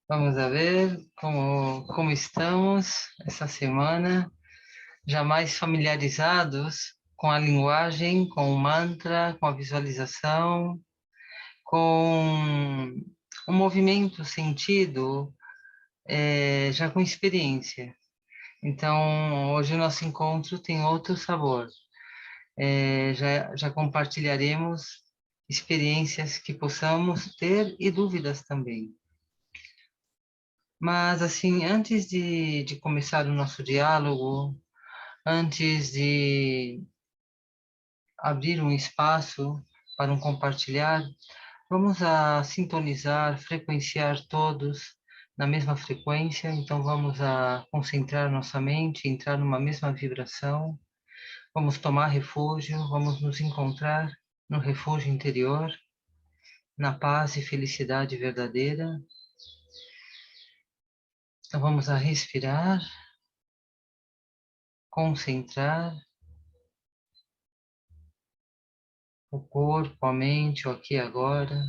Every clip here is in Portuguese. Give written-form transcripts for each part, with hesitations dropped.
Vamos a ver como estamos essa semana, já mais familiarizados com a linguagem, com o mantra, com a visualização, com o movimento sentido, já com experiência. Então, hoje o nosso encontro tem outro sabor. Já compartilharemos experiências que possamos ter e dúvidas também. Mas, assim, antes de começar o nosso diálogo, antes de abrir um espaço para um compartilhar, vamos a sintonizar, frequenciar todos na mesma frequência. Então, vamos a concentrar nossa mente, entrar numa mesma vibração. Vamos tomar refúgio, vamos nos encontrar no refúgio interior, na paz e felicidade verdadeira. Então, vamos a respirar, concentrar o corpo, a mente, o aqui e agora,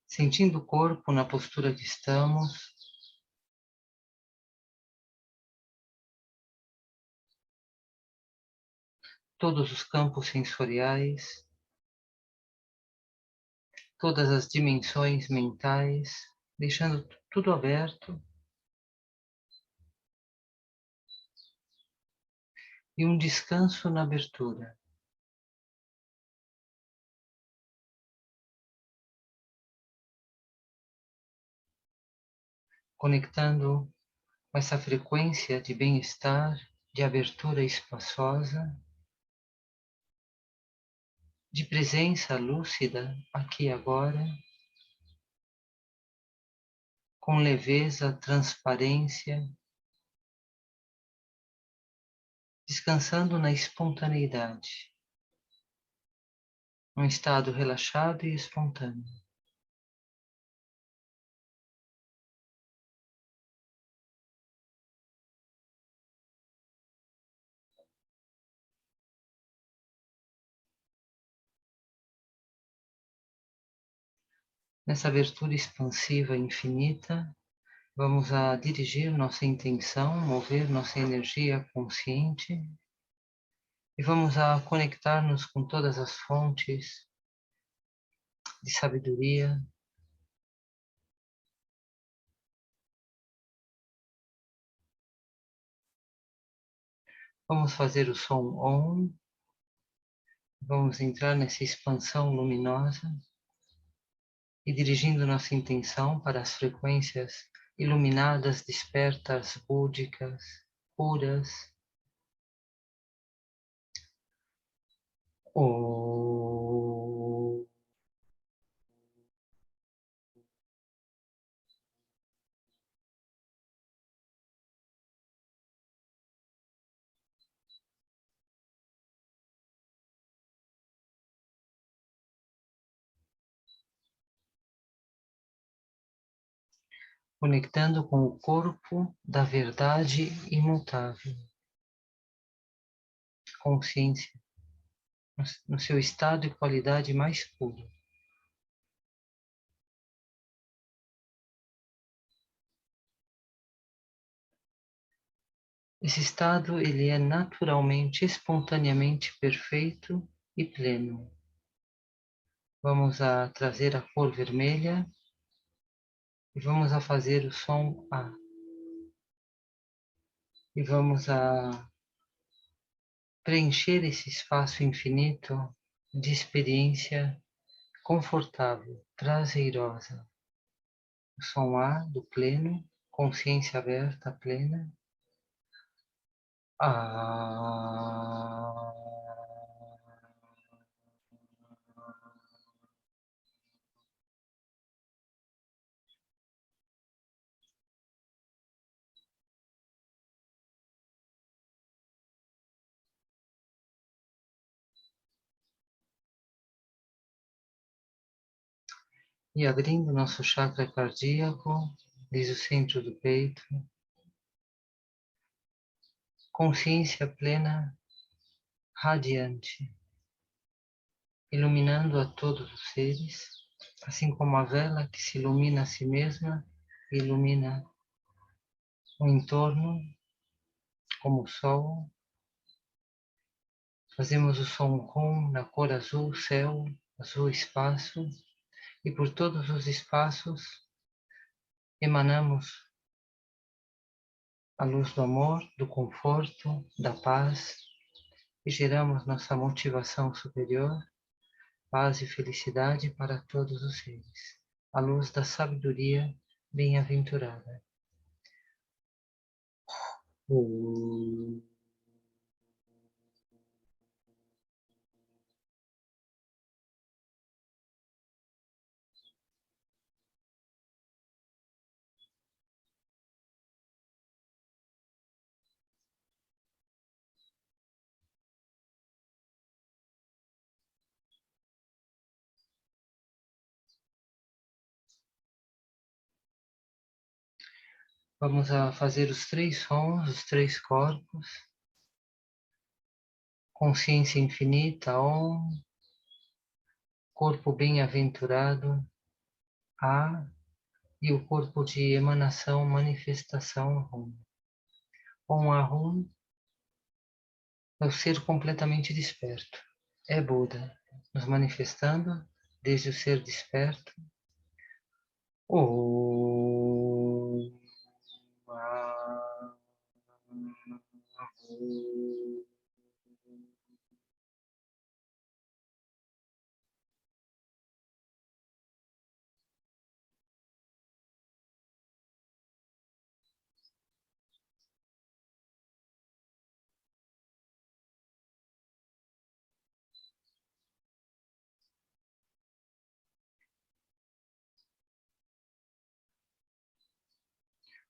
sentindo o corpo na postura que estamos, todos os campos sensoriais, todas as dimensões mentais, deixando tudo aberto e um descanso na abertura. Conectando com essa frequência de bem-estar, de abertura espaçosa, de presença lúcida aqui e agora, com leveza, transparência, descansando na espontaneidade, um estado relaxado e espontâneo. Nessa abertura expansiva infinita, vamos a dirigir nossa intenção, mover nossa energia consciente e vamos a conectar-nos com todas as fontes de sabedoria. Vamos fazer o som OM, vamos entrar nessa expansão luminosa e dirigindo nossa intenção para as frequências iluminadas, despertas, búdicas, puras. Om. Conectando com o corpo da verdade imutável, consciência, no seu estado e qualidade mais puro. Esse estado, ele é naturalmente, espontaneamente perfeito e pleno. Vamos a trazer a cor vermelha e vamos a fazer o som A. E vamos a preencher esse espaço infinito de experiência confortável, prazerosa. O som A do pleno, consciência aberta, plena. Ah. E abrindo nosso chakra cardíaco, desde o centro do peito, consciência plena, radiante, iluminando a todos os seres, assim como a vela que se ilumina a si mesma, ilumina o entorno, como o sol. Fazemos o som Hum na cor azul, céu, azul, espaço, e por todos os espaços emanamos a luz do amor, do conforto, da paz, e geramos nossa motivação superior, paz e felicidade para todos os seres. A luz da sabedoria bem-aventurada. Vamos a fazer os três sons, os três corpos. Consciência infinita, Om. Corpo bem-aventurado, A. E o corpo de emanação, manifestação, Hum. Om Ahum é o ser completamente desperto. É Buda, nos manifestando desde o ser desperto. Om Ahum.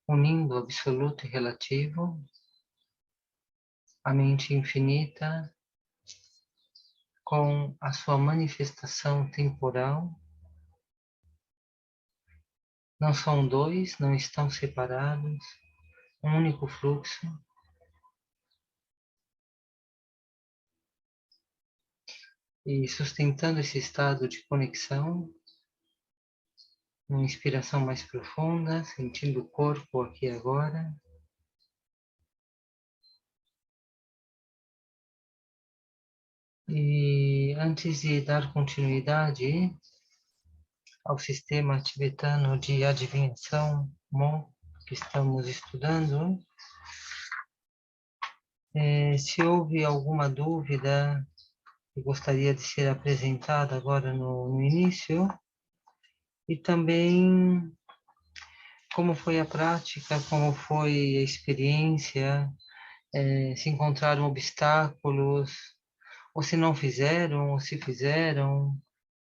Unindo o absoluto e relativo, a mente infinita com a sua manifestação temporal. Não são dois, não estão separados, um único fluxo. E sustentando esse estado de conexão, uma inspiração mais profunda, sentindo o corpo aqui e agora. E antes de dar continuidade ao sistema tibetano de adivinhação, Mo, que estamos estudando, se houve alguma dúvida que gostaria de ser apresentada agora no início, e também como foi a prática, como foi a experiência, se encontraram obstáculos, ou se não fizeram, ou se fizeram,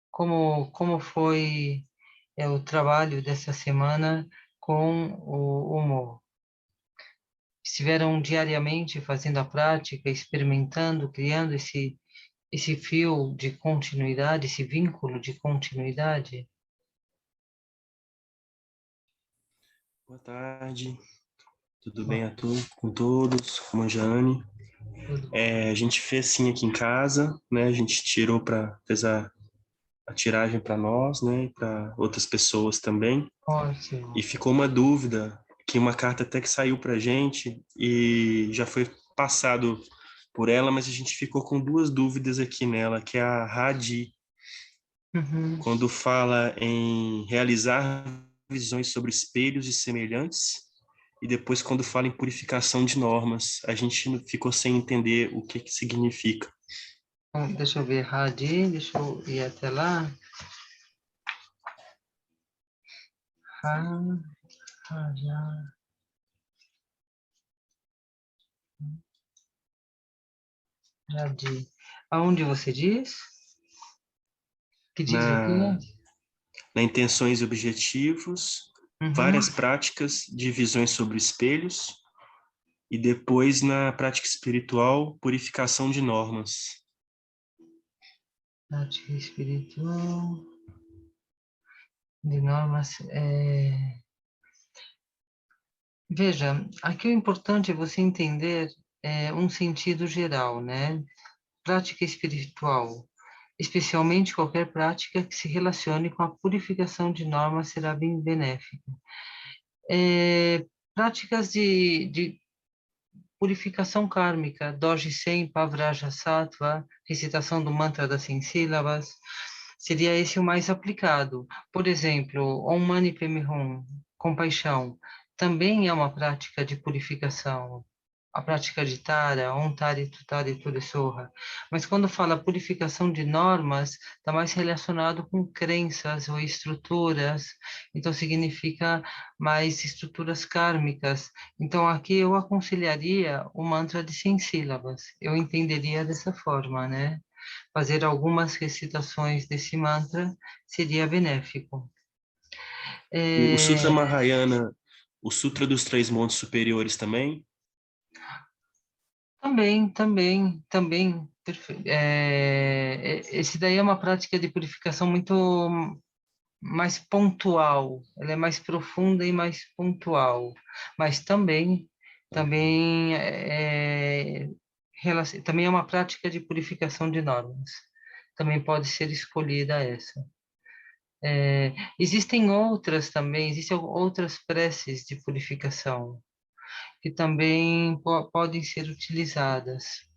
como foi o trabalho dessa semana com o humor. Estiveram diariamente fazendo a prática, experimentando, criando esse fio de continuidade, esse vínculo de continuidade. Boa tarde, tudo bem com todos, com a Jane? A gente fez sim aqui em casa, né? A gente fez a tiragem para nós, né? Para outras pessoas também. Ótimo. E ficou uma dúvida, que uma carta até que saiu para a gente e já foi passado por ela, mas a gente ficou com duas dúvidas aqui nela, que é a Radi, quando fala em realizar visões sobre espelhos e semelhantes, e depois quando fala em purificação de normas, a gente ficou sem entender o que significa. Bom, deixa eu ver, Hadi, deixa eu ir até lá. Hadi. Aonde você diz? Que diz o quê? Na intenções e objetivos, várias práticas de visões sobre espelhos, e depois na prática espiritual, purificação de normas. Prática espiritual, de normas. Veja, aqui o importante é você entender um sentido geral, né? Prática espiritual. Especialmente qualquer prática que se relacione com a purificação de normas será bem benéfica. Práticas de purificação kármica, Dorje Sen, Pavraja Sattva, recitação do mantra das 100 sílabas, seria esse o mais aplicado. Por exemplo, Om Mani Padme Hum, compaixão, também é uma prática de purificação. A prática de Tara, Om Tari Tutari Turesorra. Mas quando fala purificação de normas, está mais relacionado com crenças ou estruturas, então significa mais estruturas kármicas. Então aqui eu aconselharia o mantra de 100 sílabas. Eu entenderia dessa forma, né? Fazer algumas recitações desse mantra seria benéfico. O Sutra É, Mahayana, o Sutra dos Três Montes Superiores também? também. Esse daí é uma prática de purificação muito mais pontual. Ela é mais profunda e mais pontual. Mas também é uma prática de purificação de normas. Também pode ser escolhida essa. Existem outras também, existem outras preces de purificação que também podem ser utilizadas.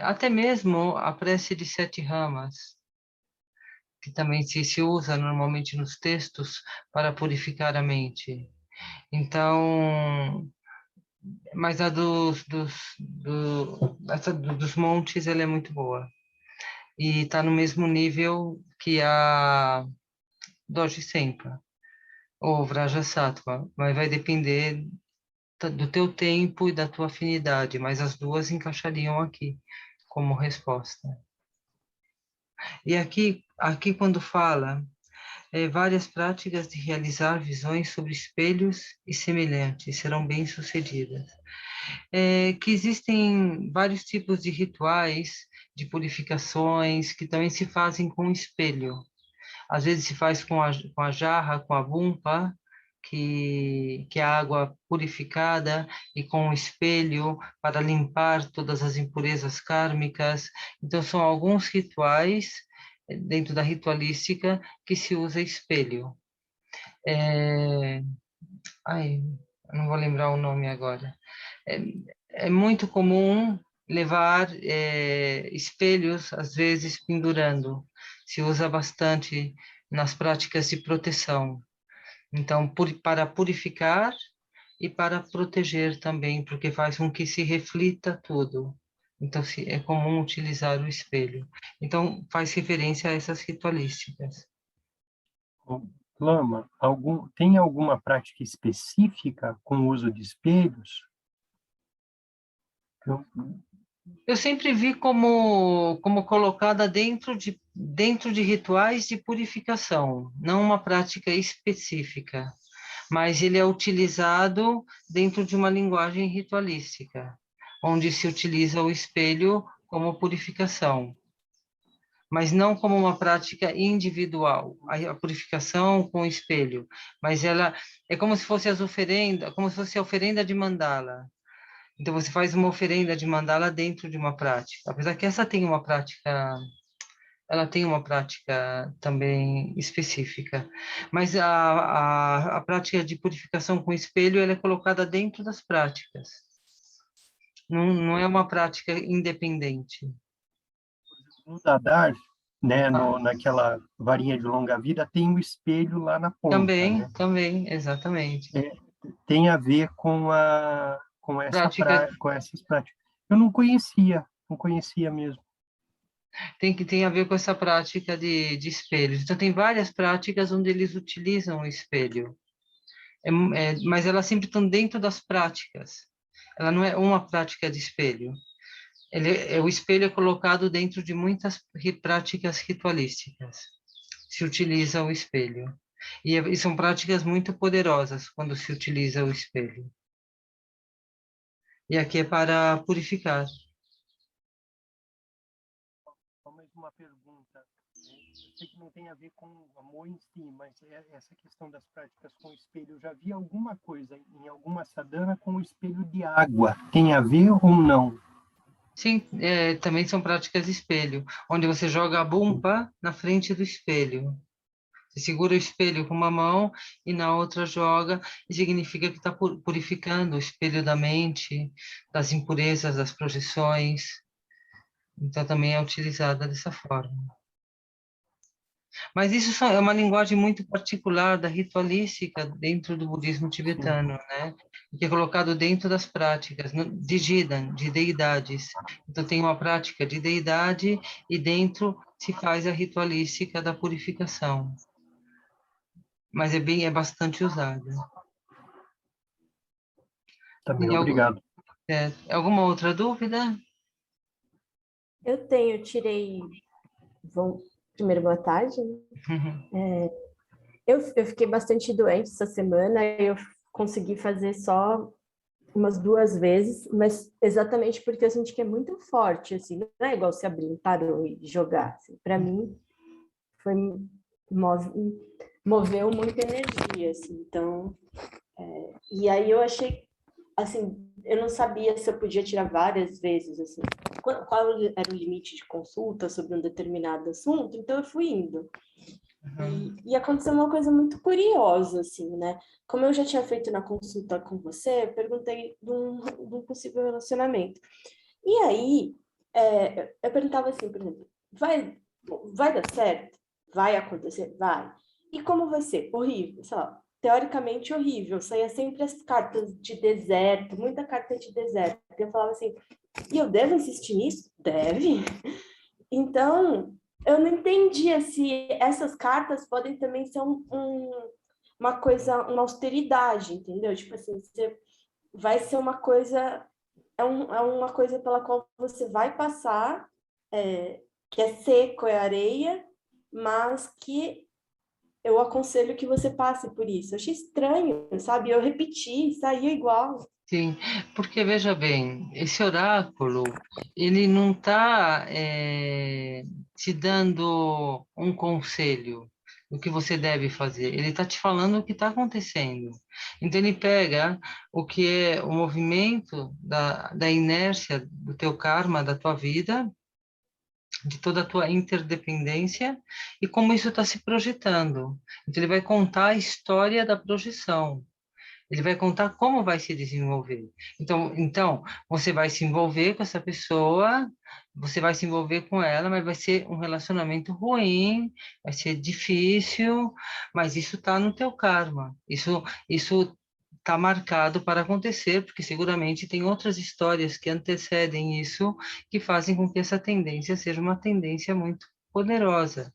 Até mesmo a prece de 7 ramas, que também se usa normalmente nos textos para purificar a mente. Então, mas a dos montes ela é muito boa. E está no mesmo nível que a Dorje Sempa, ou Vrajasattva, mas vai depender do teu tempo e da tua afinidade, mas as duas encaixariam aqui como resposta. E aqui quando fala várias práticas de realizar visões sobre espelhos e semelhantes serão bem-sucedidas. Que existem vários tipos de rituais, de purificações, que também se fazem com espelho. Às vezes se faz com a jarra, com a bumpa, que é a água purificada, e com o espelho para limpar todas as impurezas kármicas. Então, são alguns rituais dentro da ritualística que se usa espelho. É... Ai, eu não vou lembrar o nome agora. É, é muito comum levar espelhos, às vezes pendurando. Se usa bastante nas práticas de proteção. Então, para purificar e para proteger também, porque faz com que se reflita tudo. Então, é comum utilizar o espelho. Então, faz referência a essas ritualísticas. Lama, tem alguma prática específica com o uso de espelhos? Eu sempre vi como colocada dentro de rituais de purificação, não uma prática específica, mas ele é utilizado dentro de uma linguagem ritualística, onde se utiliza o espelho como purificação, mas não como uma prática individual, a purificação com o espelho, mas ela é como se fosse as oferendas, como se fosse a oferenda de mandala. Então você faz uma oferenda de mandala dentro de uma prática. Apesar que essa tem uma prática, ela tem uma prática também específica. Mas a prática de purificação com espelho, ela é colocada dentro das práticas. Não é uma prática independente. No Dadar, né, Ah, naquela varinha de longa vida, tem um espelho lá na ponta, né? também, exatamente. Tem a ver Prática com essas práticas. Eu não conhecia mesmo. tem a ver com essa prática de espelhos. Então tem várias práticas onde eles utilizam o espelho. Mas elas sempre estão dentro das práticas. Ela não é uma prática de espelho. O espelho é colocado dentro de muitas práticas ritualísticas. Se utiliza o espelho. E são práticas muito poderosas quando se utiliza o espelho. E aqui é para purificar. Só mais uma pergunta. Eu sei que não tem a ver com o amor em si, mas essa questão das práticas com espelho, eu já vi alguma coisa em alguma sadhana com o espelho de água. Tem a ver ou não? Sim, também são práticas de espelho, onde você joga a bomba na frente do espelho. Você segura o espelho com uma mão e na outra joga, e significa que está purificando o espelho da mente, das impurezas, das projeções. Então também é utilizada dessa forma. Mas isso é uma linguagem muito particular da ritualística dentro do budismo Sim. tibetano, né? Que é colocado dentro das práticas de Jidan, de deidades. Então tem uma prática de deidade e dentro se faz a ritualística da purificação. Mas é bastante usada. Também, Tem obrigado. alguma outra dúvida? Eu tenho, tirei. Primeiro, boa tarde. Eu fiquei bastante doente essa semana, eu consegui fazer só umas 2 vezes, mas exatamente porque eu senti que é muito forte, assim, não é igual se abrir um tarô e jogar. Assim. Para mim, foi moveu muita energia, assim, então... E aí eu achei, assim, eu não sabia se eu podia tirar várias vezes, assim, qual era o limite de consulta sobre um determinado assunto, então eu fui indo. E aconteceu uma coisa muito curiosa, assim, né? Como eu já tinha feito na consulta com você, eu perguntei de um possível relacionamento. E aí, eu perguntava assim, por exemplo, vai dar certo? Vai acontecer? Vai. E como vai ser? Horrível, sei lá, teoricamente horrível. Saía sempre as cartas de deserto, muita carta de deserto. E eu falava assim, e eu devo insistir nisso? Deve. Então, eu não entendia se essas cartas podem também ser uma coisa, uma austeridade, entendeu? Tipo assim, vai ser uma coisa, é uma coisa pela qual você vai passar, que é seco, é areia, mas que eu aconselho que você passe por isso. Eu achei estranho, sabe? Eu repeti, saía igual. Sim, porque veja bem, esse oráculo, ele não está te dando um conselho do que você deve fazer, ele está te falando o que está acontecendo. Então ele pega o que é o movimento da inércia do teu karma, da tua vida, de toda a tua interdependência e como isso está se projetando. Então ele vai contar a história da projeção. Ele vai contar como vai se desenvolver. Então, você vai se envolver com essa pessoa, você vai se envolver com ela, mas vai ser um relacionamento ruim, vai ser difícil, mas isso está no teu karma. Isso está marcado para acontecer, porque seguramente tem outras histórias que antecedem isso, que fazem com que essa tendência seja uma tendência muito poderosa.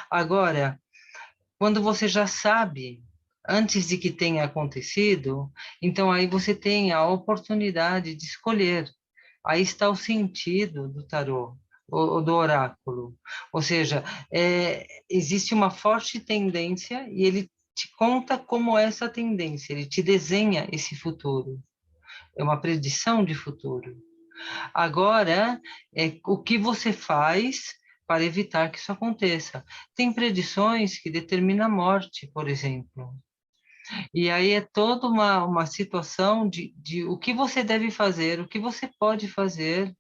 Agora, quando você já sabe, antes de que tenha acontecido, então aí você tem a oportunidade de escolher. Aí está o sentido do tarô, ou do oráculo. Ou seja, existe uma forte tendência e ele te conta como é essa tendência, ele te desenha esse futuro. É uma predição de futuro. Agora, o que você faz para evitar que isso aconteça? Tem predições que determinam a morte, por exemplo. E aí é toda uma situação de o que você deve fazer, o que você pode fazer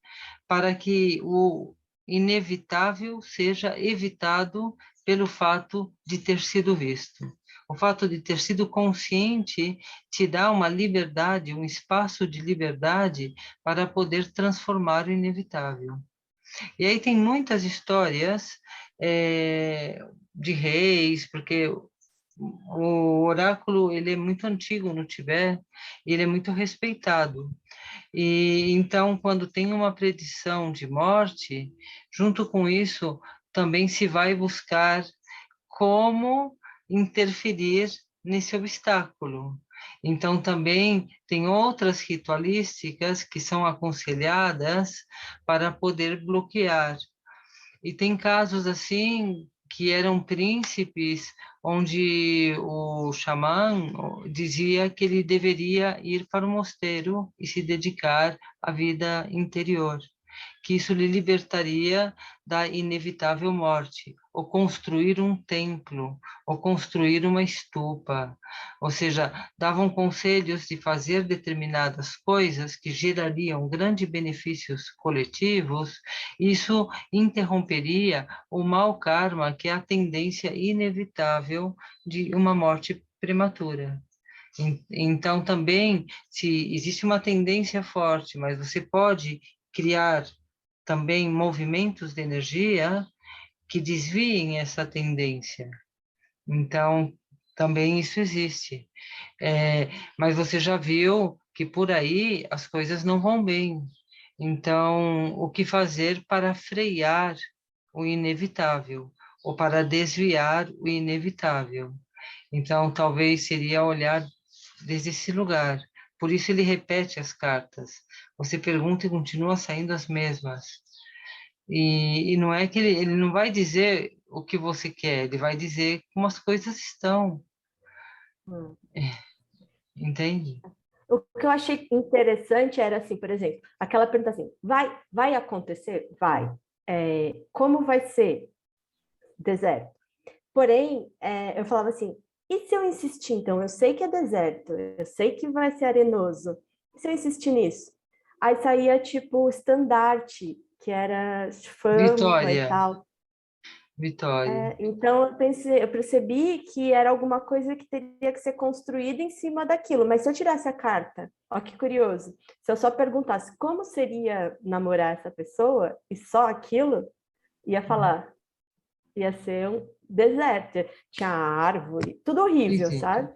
para que o inevitável seja evitado pelo fato de ter sido visto. O fato de ter sido consciente te dá uma liberdade, um espaço de liberdade para poder transformar o inevitável. E aí tem muitas histórias de reis, porque o oráculo ele é muito antigo no Tibete, ele é muito respeitado. E então, quando tem uma predição de morte, junto com isso, também se vai buscar como interferir nesse obstáculo. Então, também tem outras ritualísticas que são aconselhadas para poder bloquear. E tem casos assim que eram príncipes, onde o xamã dizia que ele deveria ir para o mosteiro e se dedicar à vida interior, que isso lhe libertaria da inevitável morte, ou construir um templo, ou construir uma estupa. Ou seja, davam conselhos de fazer determinadas coisas que gerariam grandes benefícios coletivos. Isso interromperia o mau karma, que é a tendência inevitável de uma morte prematura. Então, também, se existe uma tendência forte, mas você pode criar também movimentos de energia que desviem essa tendência. Então, também isso existe. Mas você já viu que por aí as coisas não vão bem. Então, o que fazer para frear o inevitável ou para desviar o inevitável? Então, talvez seria olhar desde esse lugar. Por isso ele repete as cartas. Você pergunta e continua saindo as mesmas. E não é que ele não vai dizer o que você quer, ele vai dizer como as coisas estão. Hum. Entende? O que eu achei interessante era assim, por exemplo, aquela pergunta assim, vai acontecer? Vai. Como vai ser? Deserto. Porém, eu falava assim, e se eu insistir, então? Eu sei que é deserto, eu sei que vai ser arenoso. E se eu insistir nisso? Aí saía, tipo, o estandarte, que era fama e Vitória, tal. Vitória. Então, eu percebi que era alguma coisa que teria que ser construída em cima daquilo. Mas se eu tirasse a carta, ó que curioso, se eu só perguntasse como seria namorar essa pessoa, e só aquilo, ia falar, ia ser um deserto, tinha árvore, tudo Sim, horrível, sim. sabe?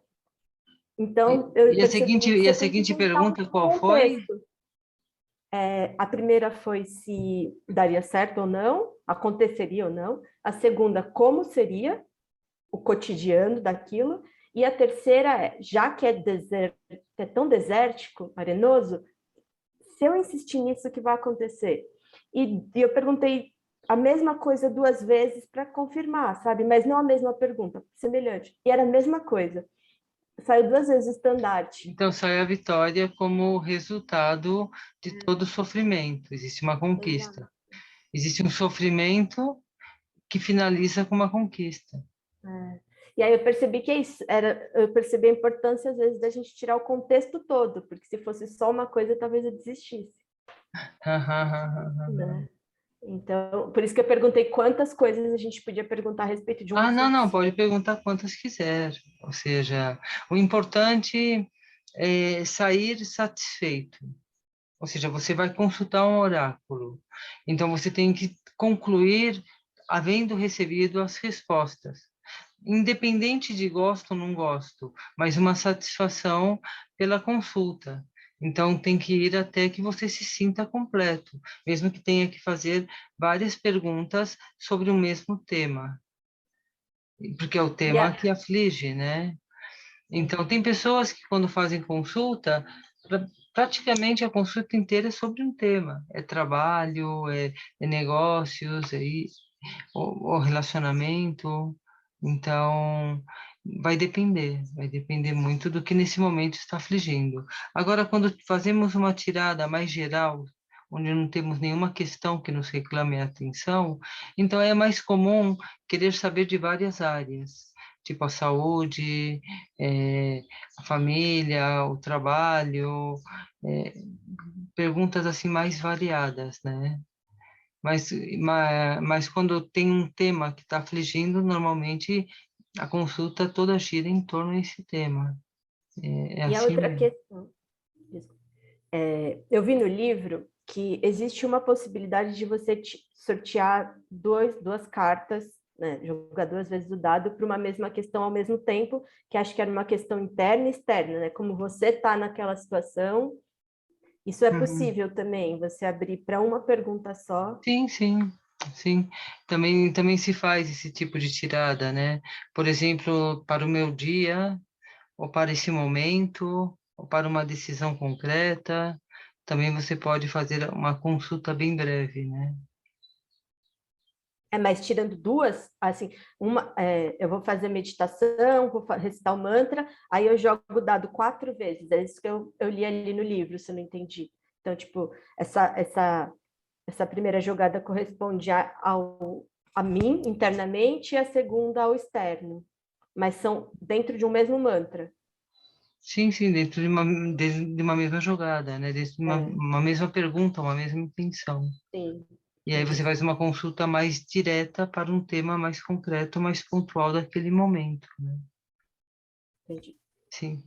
Então, eu percebi que E a você tem que seguinte pensar um pergunta qual foi? contexto. A primeira foi se daria certo ou não, aconteceria ou não. A segunda, como seria o cotidiano daquilo. E a terceira já que é tão desértico, arenoso, se eu insistir nisso, o que vai acontecer? E eu perguntei a mesma coisa 2 vezes para confirmar, sabe? Mas não a mesma pergunta, semelhante. E era a mesma coisa. Saiu 2 vezes o estandarte. Então sai a vitória como resultado de todo sofrimento. Existe uma Exato. conquista. Existe um sofrimento que finaliza com uma conquista. E aí eu percebi que é isso, eu percebi a importância, às vezes, da gente tirar o contexto todo, porque se fosse só uma coisa, talvez eu desistisse. Né? Então, por isso que eu perguntei quantas coisas a gente podia perguntar a respeito de um Ah, não, assunto não, só. pode perguntar quantas quiser. Ou seja, o importante é sair satisfeito. Ou seja, você vai consultar um oráculo. Então, você tem que concluir havendo recebido as respostas. Independente de gosto ou não gosto, mas uma satisfação pela consulta. Então, tem que ir até que você se sinta completo, mesmo que tenha que fazer várias perguntas sobre o mesmo tema, porque é o E tema que aflige, né? Então, tem pessoas que, quando fazem consulta, praticamente a consulta inteira é sobre um tema. É trabalho, é negócios, o relacionamento. Então, vai depender muito do que nesse momento está afligindo. Agora, quando fazemos uma tirada mais geral, onde não temos nenhuma questão que nos reclame a atenção, então é mais comum querer saber de várias áreas, tipo a saúde, a família, o trabalho, eh, perguntas assim mais variadas, né? Mas quando tem um tema que está afligindo, normalmente a consulta toda gira em torno desse tema. É a assim outra mesmo. questão, eu vi no livro que existe uma possibilidade de você sortear duas cartas, né, jogar 2 vezes o dado para uma mesma questão ao mesmo tempo, que acho que era uma questão interna e externa, né? Como você está naquela situação, isso é Uhum. possível também, você abrir para uma pergunta só. Sim, sim, sim. Também se faz esse tipo de tirada, né? Por exemplo, para o meu dia, ou para esse momento, ou para uma decisão concreta. Também você pode fazer uma consulta bem breve, né? Mas tirando 2, assim, eu vou fazer meditação, vou recitar o mantra, aí eu jogo o dado 4 vezes. É isso que eu li ali no livro, se eu não entendi. Então, tipo, essa essa primeira jogada corresponde a mim internamente e a segunda ao externo, mas são dentro de um mesmo mantra. Sim, sim, dentro de uma mesma jogada, né? Dentro de uma mesma pergunta, uma mesma intenção. Sim. E aí você faz uma consulta mais direta para um tema mais concreto, mais pontual daquele momento, né? Entendi. Sim.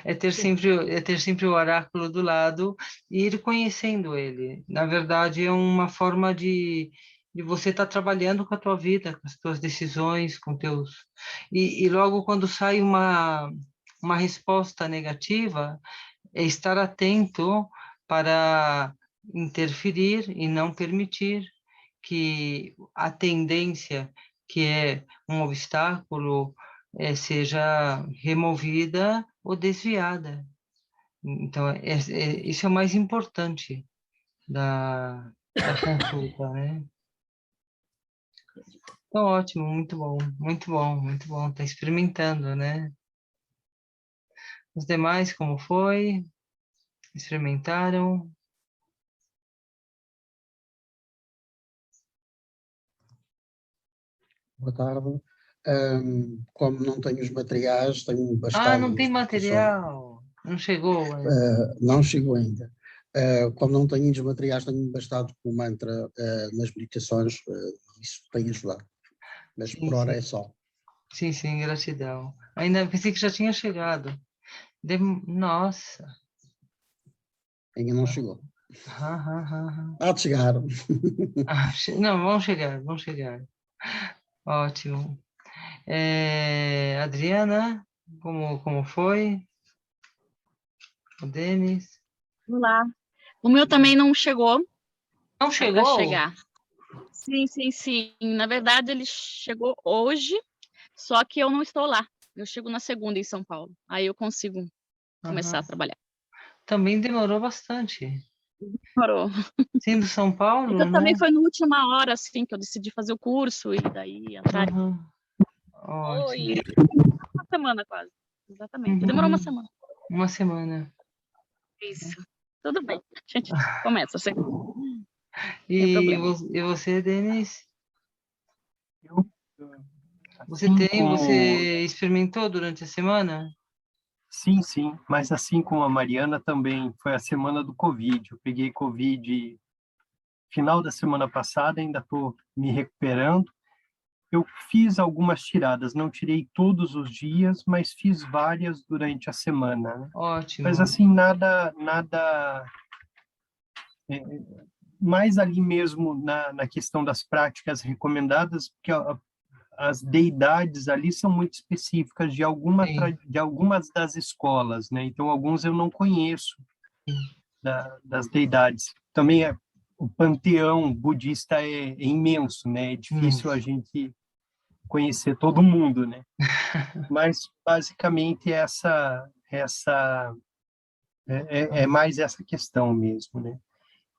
É ter sempre o oráculo do lado e ir conhecendo ele. Na verdade, é uma forma de você estar trabalhando com a tua vida, com as tuas decisões, com teus... E logo quando sai uma resposta negativa, é estar atento para interferir e não permitir que a tendência, que é um obstáculo, seja removida ou desviada. Então, isso é o mais importante da consulta, né? Então, ótimo, muito bom, muito bom, muito bom. Está experimentando, né? Os demais, como foi? Experimentaram? Boa tarde. Como não tenho os materiais, tenho Ah, bastado não tem explicações. material. Não chegou ainda. Não chegou ainda. Como não tenho os materiais, tenho bastado com o mantra nas meditações, isso tem ajudado. Mas Sim, por hora sim. é só. Sim, sim, gratidão. Ainda pensei que já tinha chegado. Nossa. Ainda não chegou. Ah, ah, ah, Há de chegar. ah. Não, vão chegar, vão chegar. Ótimo. Adriana, como foi? O Denis? Olá. O meu também não chegou, Não tá para chegou? chegar. Sim, sim, sim. Na verdade, ele chegou hoje, só que eu não estou lá. Eu chego na segunda em São Paulo. Aí eu consigo começar a Aham. trabalhar. Também demorou bastante. Demorou. Sendo São É que Paulo, eu né? também foi na última hora, assim, que eu decidi fazer o curso e daí entrar. Aham. Oi. Ótimo. Uma semana quase. Exatamente. Demorou uma Uhum. semana. Uma semana. Isso. Tudo bem. A gente começa, sem E, problema. e você, Denis? Eu, assim como, Você experimentou durante a semana? sim, mas assim como a Mariana também foi a semana do Covid. Eu peguei Covid final da semana passada, ainda estou me recuperando. Eu fiz algumas tiradas, não tirei todos os dias, mas fiz várias durante a semana, né? Mas Ótimo. assim, nada é, mais ali mesmo na questão das práticas recomendadas, porque as deidades ali são muito específicas Sim. de algumas das escolas, né? Então, alguns eu não conheço das deidades. Também o panteão budista é imenso, né? É difícil a gente conhecer todo mundo, né? Mas, basicamente, é mais essa questão mesmo, né?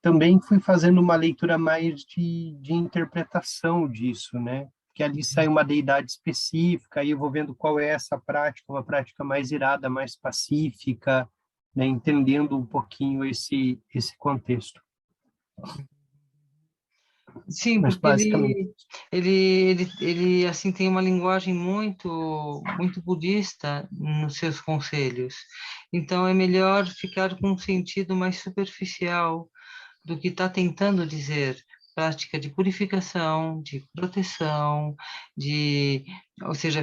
Também fui fazendo uma leitura mais de interpretação disso, né? Que ali sai uma deidade específica, aí eu vou vendo qual é essa prática, uma prática mais irada, mais pacífica, né? Entendendo um pouquinho esse contexto. Sim, Mas porque basicamente, ele assim tem uma linguagem muito budista nos seus conselhos. Então é melhor ficar com um sentido mais superficial do que está tentando dizer. Prática de purificação, de proteção, ou seja,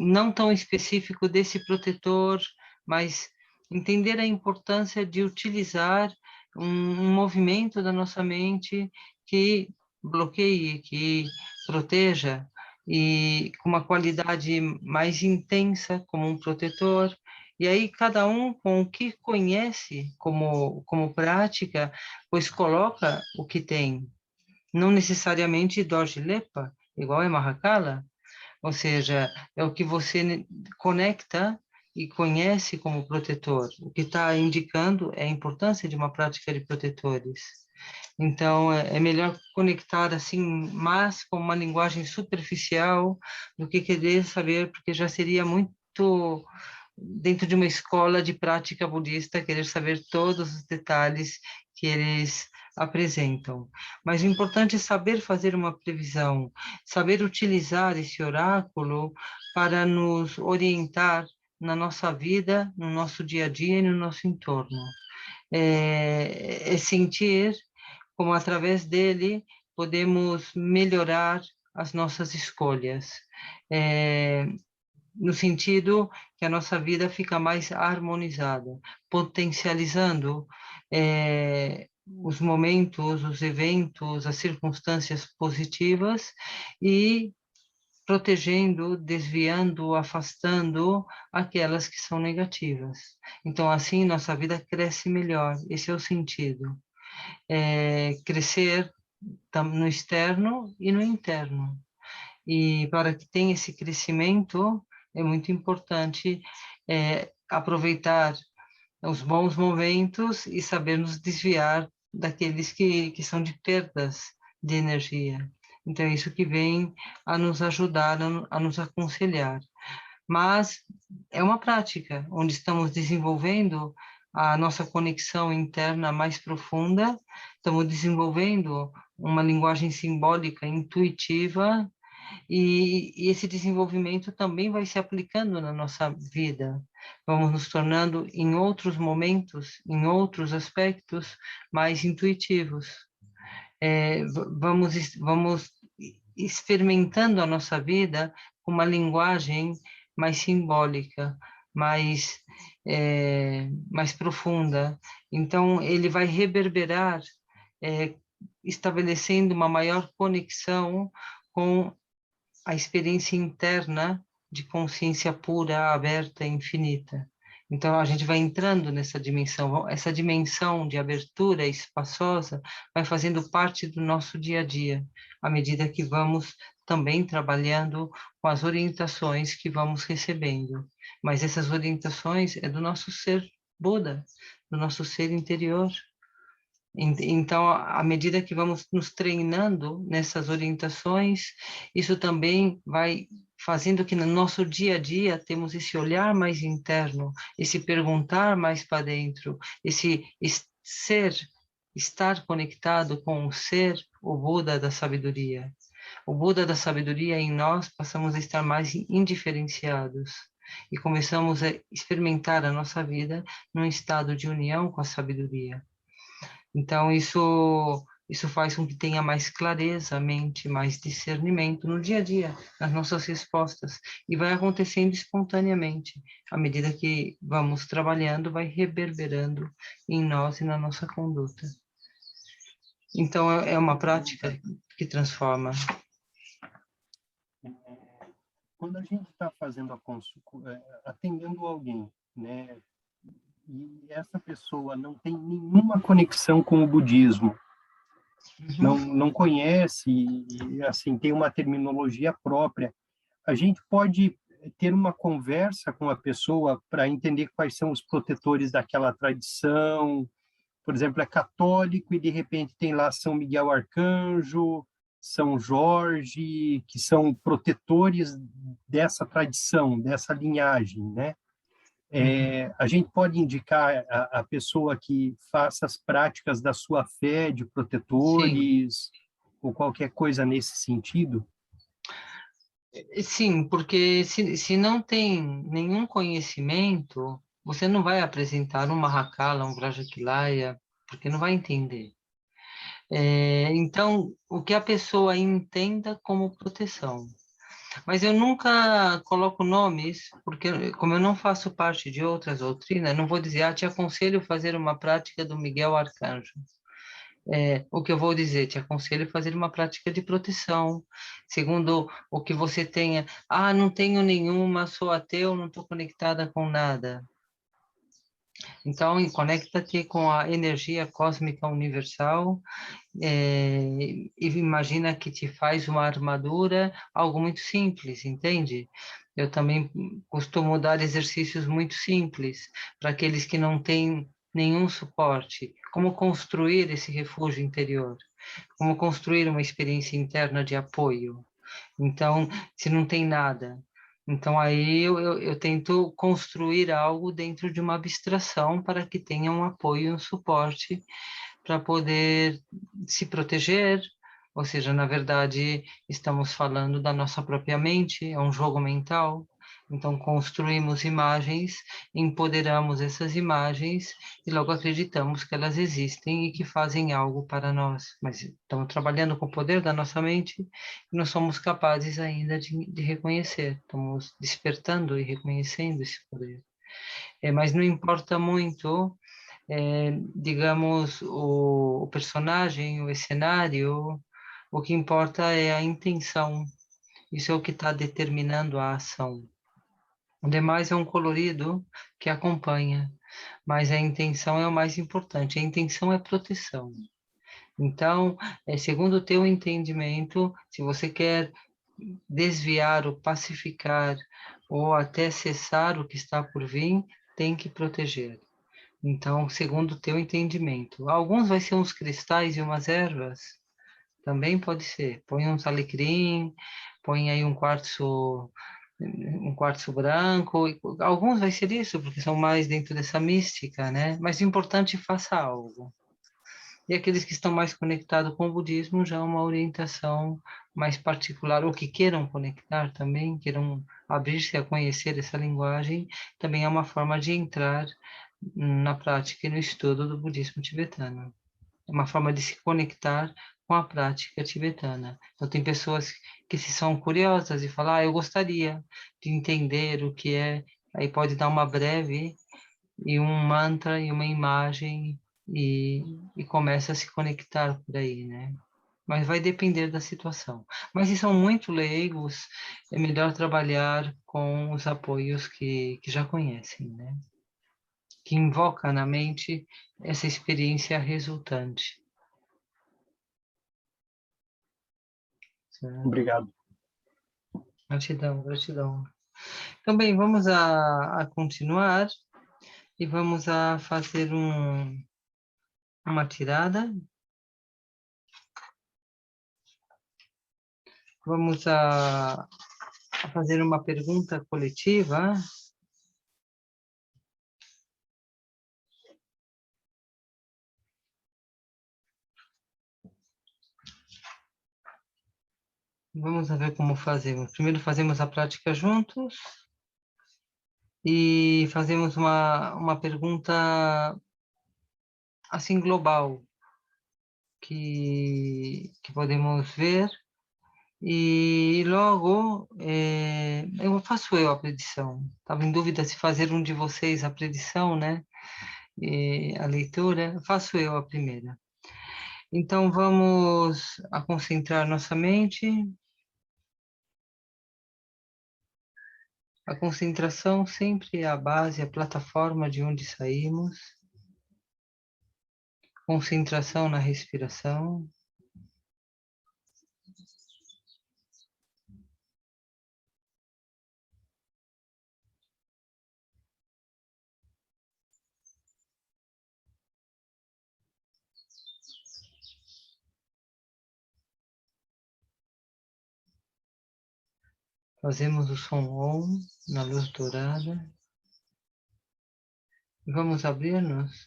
não tão específico desse protetor, mas entender a importância de utilizar um movimento da nossa mente que bloqueie, que proteja, e com uma qualidade mais intensa como um protetor. E aí cada um com o que conhece como prática, pois coloca o que tem. Não necessariamente Dorje-Lepa, igual é Mahakala, ou seja, é o que você conecta e conhece como protetor. O que está indicando é a importância de uma prática de protetores. Então, é melhor conectar assim, mas com uma linguagem superficial, do que querer saber, porque já seria muito dentro de uma escola de prática budista, querer saber todos os detalhes que eles apresentam. Mas o importante é saber fazer uma previsão, saber utilizar esse oráculo para nos orientar na nossa vida, no nosso dia a dia e no nosso entorno. É sentir como através dele podemos melhorar as nossas escolhas, no sentido que a nossa vida fica mais harmonizada, potencializando os momentos, os eventos, as circunstâncias positivas e protegendo, desviando, afastando aquelas que são negativas. Então, assim, nossa vida cresce melhor. Esse é o sentido. Crescer no externo e no interno. E para que tenha esse crescimento, é muito importante aproveitar os bons momentos e saber nos desviar daqueles que são de perdas de energia. Então, é isso que vem a nos ajudar, a nos aconselhar. Mas é uma prática, onde estamos desenvolvendo a nossa conexão interna mais profunda, estamos desenvolvendo uma linguagem simbólica intuitiva, e esse desenvolvimento também vai se aplicando na nossa vida. Vamos nos tornando, em outros momentos, em outros aspectos, mais intuitivos. Vamos experimentando a nossa vida com uma linguagem mais simbólica, mais profunda. Então, ele vai reverberar, estabelecendo uma maior conexão com a experiência interna de consciência pura, aberta, infinita. Então, a gente vai entrando nessa dimensão, essa dimensão de abertura espaçosa vai fazendo parte do nosso dia a dia, à medida que vamos também trabalhando com as orientações que vamos recebendo. Mas essas orientações é do nosso ser Buda, do nosso ser interior. Então, à medida que vamos nos treinando nessas orientações, isso também vai fazendo que no nosso dia a dia temos esse olhar mais interno, esse perguntar mais para dentro, esse estar conectado com o ser, o Buda da sabedoria. O Buda da sabedoria em nós passamos a estar mais indiferenciados e começamos a experimentar a nossa vida num estado de união com a sabedoria. Então, isso faz com que tenha mais clareza, mente, mais discernimento no dia a dia, nas nossas respostas, e vai acontecendo espontaneamente. À medida que vamos trabalhando, vai reverberando em nós e na nossa conduta. Então, é uma prática que transforma. Quando a gente está fazendo atendendo alguém, né, e essa pessoa não tem nenhuma conexão com o budismo, não conhece, e assim, tem uma terminologia própria, a gente pode ter uma conversa com a pessoa para entender quais são os protetores daquela tradição. Por exemplo, é católico e de repente tem lá São Miguel Arcanjo, São Jorge, que são protetores dessa tradição, dessa linhagem, né? A gente pode indicar a pessoa que faça as práticas da sua fé de protetores, sim, ou qualquer coisa nesse sentido? Sim, porque se não tem nenhum conhecimento, você não vai apresentar um Mahakala, um Vrajakilaya, porque não vai entender. Então, o que a pessoa entenda como proteção. Mas eu nunca coloco nomes, porque como eu não faço parte de outras doutrinas, não vou dizer, te aconselho a fazer uma prática do Miguel Arcanjo. O que eu vou dizer, te aconselho a fazer uma prática de proteção, segundo o que você tenha. Não tenho nenhuma, sou ateu, não estou conectada com nada. Então, conecta-te com a energia cósmica universal, e imagina que te faz uma armadura, algo muito simples, entende? Eu também costumo dar exercícios muito simples para aqueles que não têm nenhum suporte. Como construir esse refúgio interior? Como construir uma experiência interna de apoio? Então, se não tem nada, então aí eu tento construir algo dentro de uma abstração para que tenha um apoio e um suporte para poder se proteger, ou seja, na verdade, estamos falando da nossa própria mente, é um jogo mental. Então, construímos imagens, empoderamos essas imagens e logo acreditamos que elas existem e que fazem algo para nós. Mas estamos trabalhando com o poder da nossa mente e não somos capazes ainda de reconhecer. Estamos despertando e reconhecendo esse poder. Mas não importa muito, digamos, o personagem, o cenário, o que importa é a intenção. Isso é o que está determinando a ação. O demais é um colorido que acompanha, mas a intenção é o mais importante. A intenção é proteção. Então, segundo o teu entendimento, se você quer desviar ou pacificar ou até cessar o que está por vir, tem que proteger. Então, segundo o teu entendimento. Alguns vai ser uns cristais e umas ervas, também pode ser. Põe uns alecrim, põe aí um quartzo branco. Alguns vai ser isso, porque são mais dentro dessa mística, né? Mas o importante, faça algo. E aqueles que estão mais conectados com o budismo, já uma orientação mais particular, ou que queiram conectar também, queiram abrir-se a conhecer essa linguagem, também é uma forma de entrar na prática e no estudo do budismo tibetano. É uma forma de se conectar com a prática tibetana. Então, tem pessoas que se são curiosas e falam, eu gostaria de entender o que é, aí pode dar uma breve, e um mantra, e uma imagem, e começa a se conectar por aí, né? Mas vai depender da situação. Mas se são muito leigos, é melhor trabalhar com os apoios que já conhecem, né? Que invoca na mente essa experiência resultante. Certo? Obrigado. Gratidão, gratidão. Então, bem, vamos a continuar e vamos a fazer uma tirada. Vamos a fazer uma pergunta coletiva. Vamos a ver como fazemos. Primeiro fazemos a prática juntos e fazemos uma pergunta assim global que podemos ver e logo eu faço a predição. Estava em dúvida se fazer um de vocês a predição, né? A leitura, faço eu a primeira. Então vamos a concentrar nossa mente. A concentração sempre é a base, a plataforma de onde saímos. Concentração na respiração. Fazemos o som OM na luz dourada. E vamos abrir-nos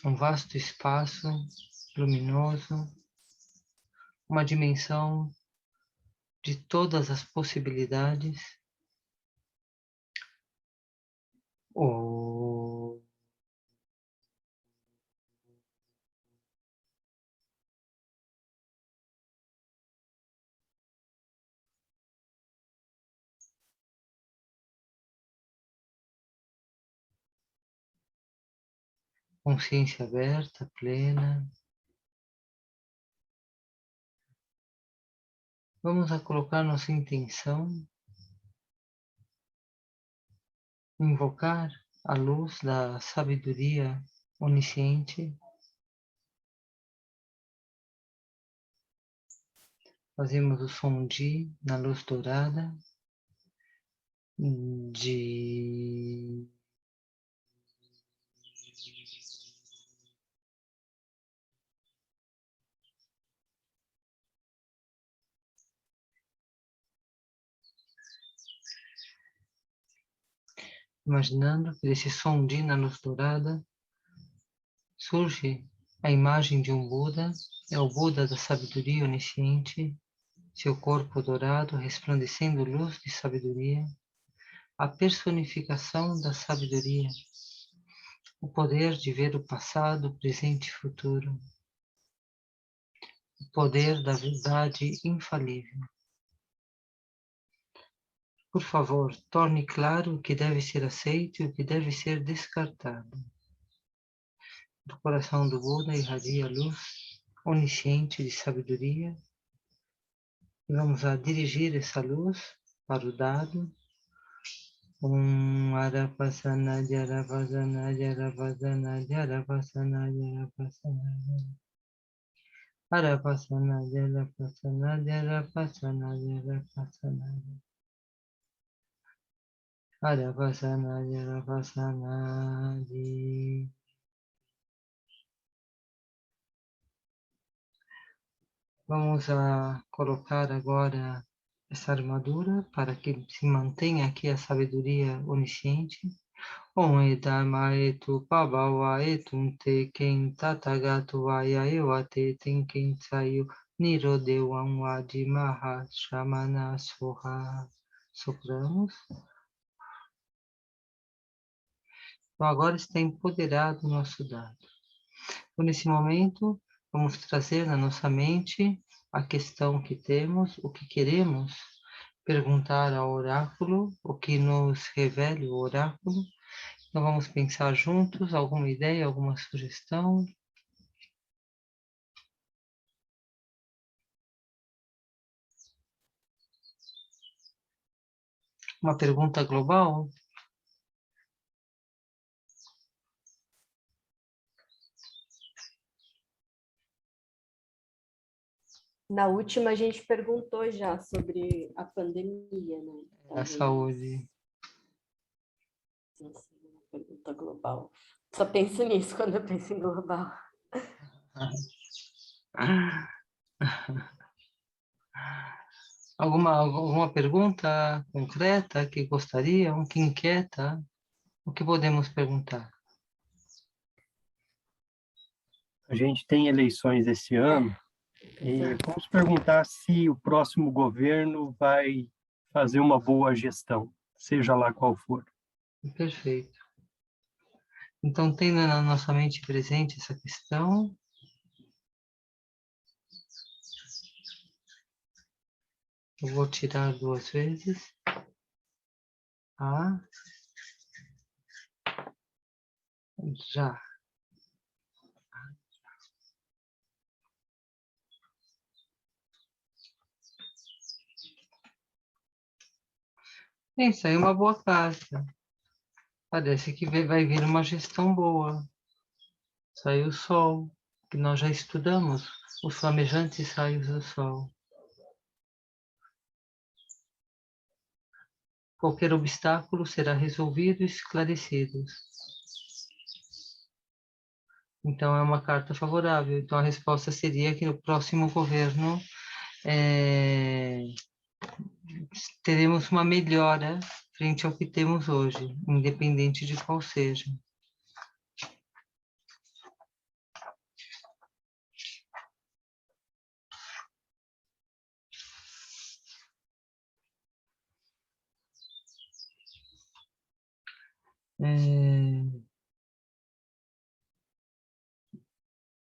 a um vasto espaço luminoso, uma dimensão de todas as possibilidades. Consciência aberta, plena. Vamos a colocar nossa intenção, invocar a luz da sabedoria onisciente. Fazemos o som de na luz dourada. De imaginando que esse som de na luz dourada surge a imagem de um Buda, é o Buda da sabedoria onisciente, seu corpo dourado resplandecendo luz de sabedoria, a personificação da sabedoria, o poder de ver o passado, presente e futuro, o poder da verdade infalível. Por favor, torne claro o que deve ser aceito e o que deve ser descartado. Do coração do Buda irradia a luz onisciente de sabedoria. E vamos a dirigir essa luz para o dado. Arapasana, Jarapasana, Jarapasana, Jarapasana, Jarapasana. Arapasana, Jarapasana, Jarapasana, Jarapasana. Arapasana, Jarapasana, Vamos a colocar agora essa armadura para que se mantenha aqui a sabedoria onisciente. Om Edama Etu Pabawa Etum Te Ken Tatagato Vaya Ewate Tenken Tsayu Nirodewan Wadi Maha Shamana Soha. Sopramos. Então agora está empoderado o nosso dado. Então, nesse momento, vamos trazer na nossa mente a questão que temos, o que queremos perguntar ao oráculo, o que nos revele o oráculo. Então vamos pensar juntos, alguma ideia, alguma sugestão? Uma pergunta global? Na última a gente perguntou já sobre a pandemia, né? A saúde. Uma pergunta global. Só penso nisso quando eu penso em global. Alguma pergunta concreta que gostariam, que inquieta? O que podemos perguntar? A gente tem eleições esse ano e vamos perguntar se o próximo governo vai fazer uma boa gestão, seja lá qual for. Perfeito. Então, tendo na nossa mente presente essa questão, eu vou tirar 2 vezes. Já. Isso aí é uma boa carta. Parece que vai vir uma gestão boa. Saiu o sol, que nós já estudamos, os flamejantes raios do sol. Qualquer obstáculo será resolvido e esclarecido. Então, é uma carta favorável. Então, a resposta seria que no próximo governo teremos uma melhora frente ao que temos hoje, independente de qual seja.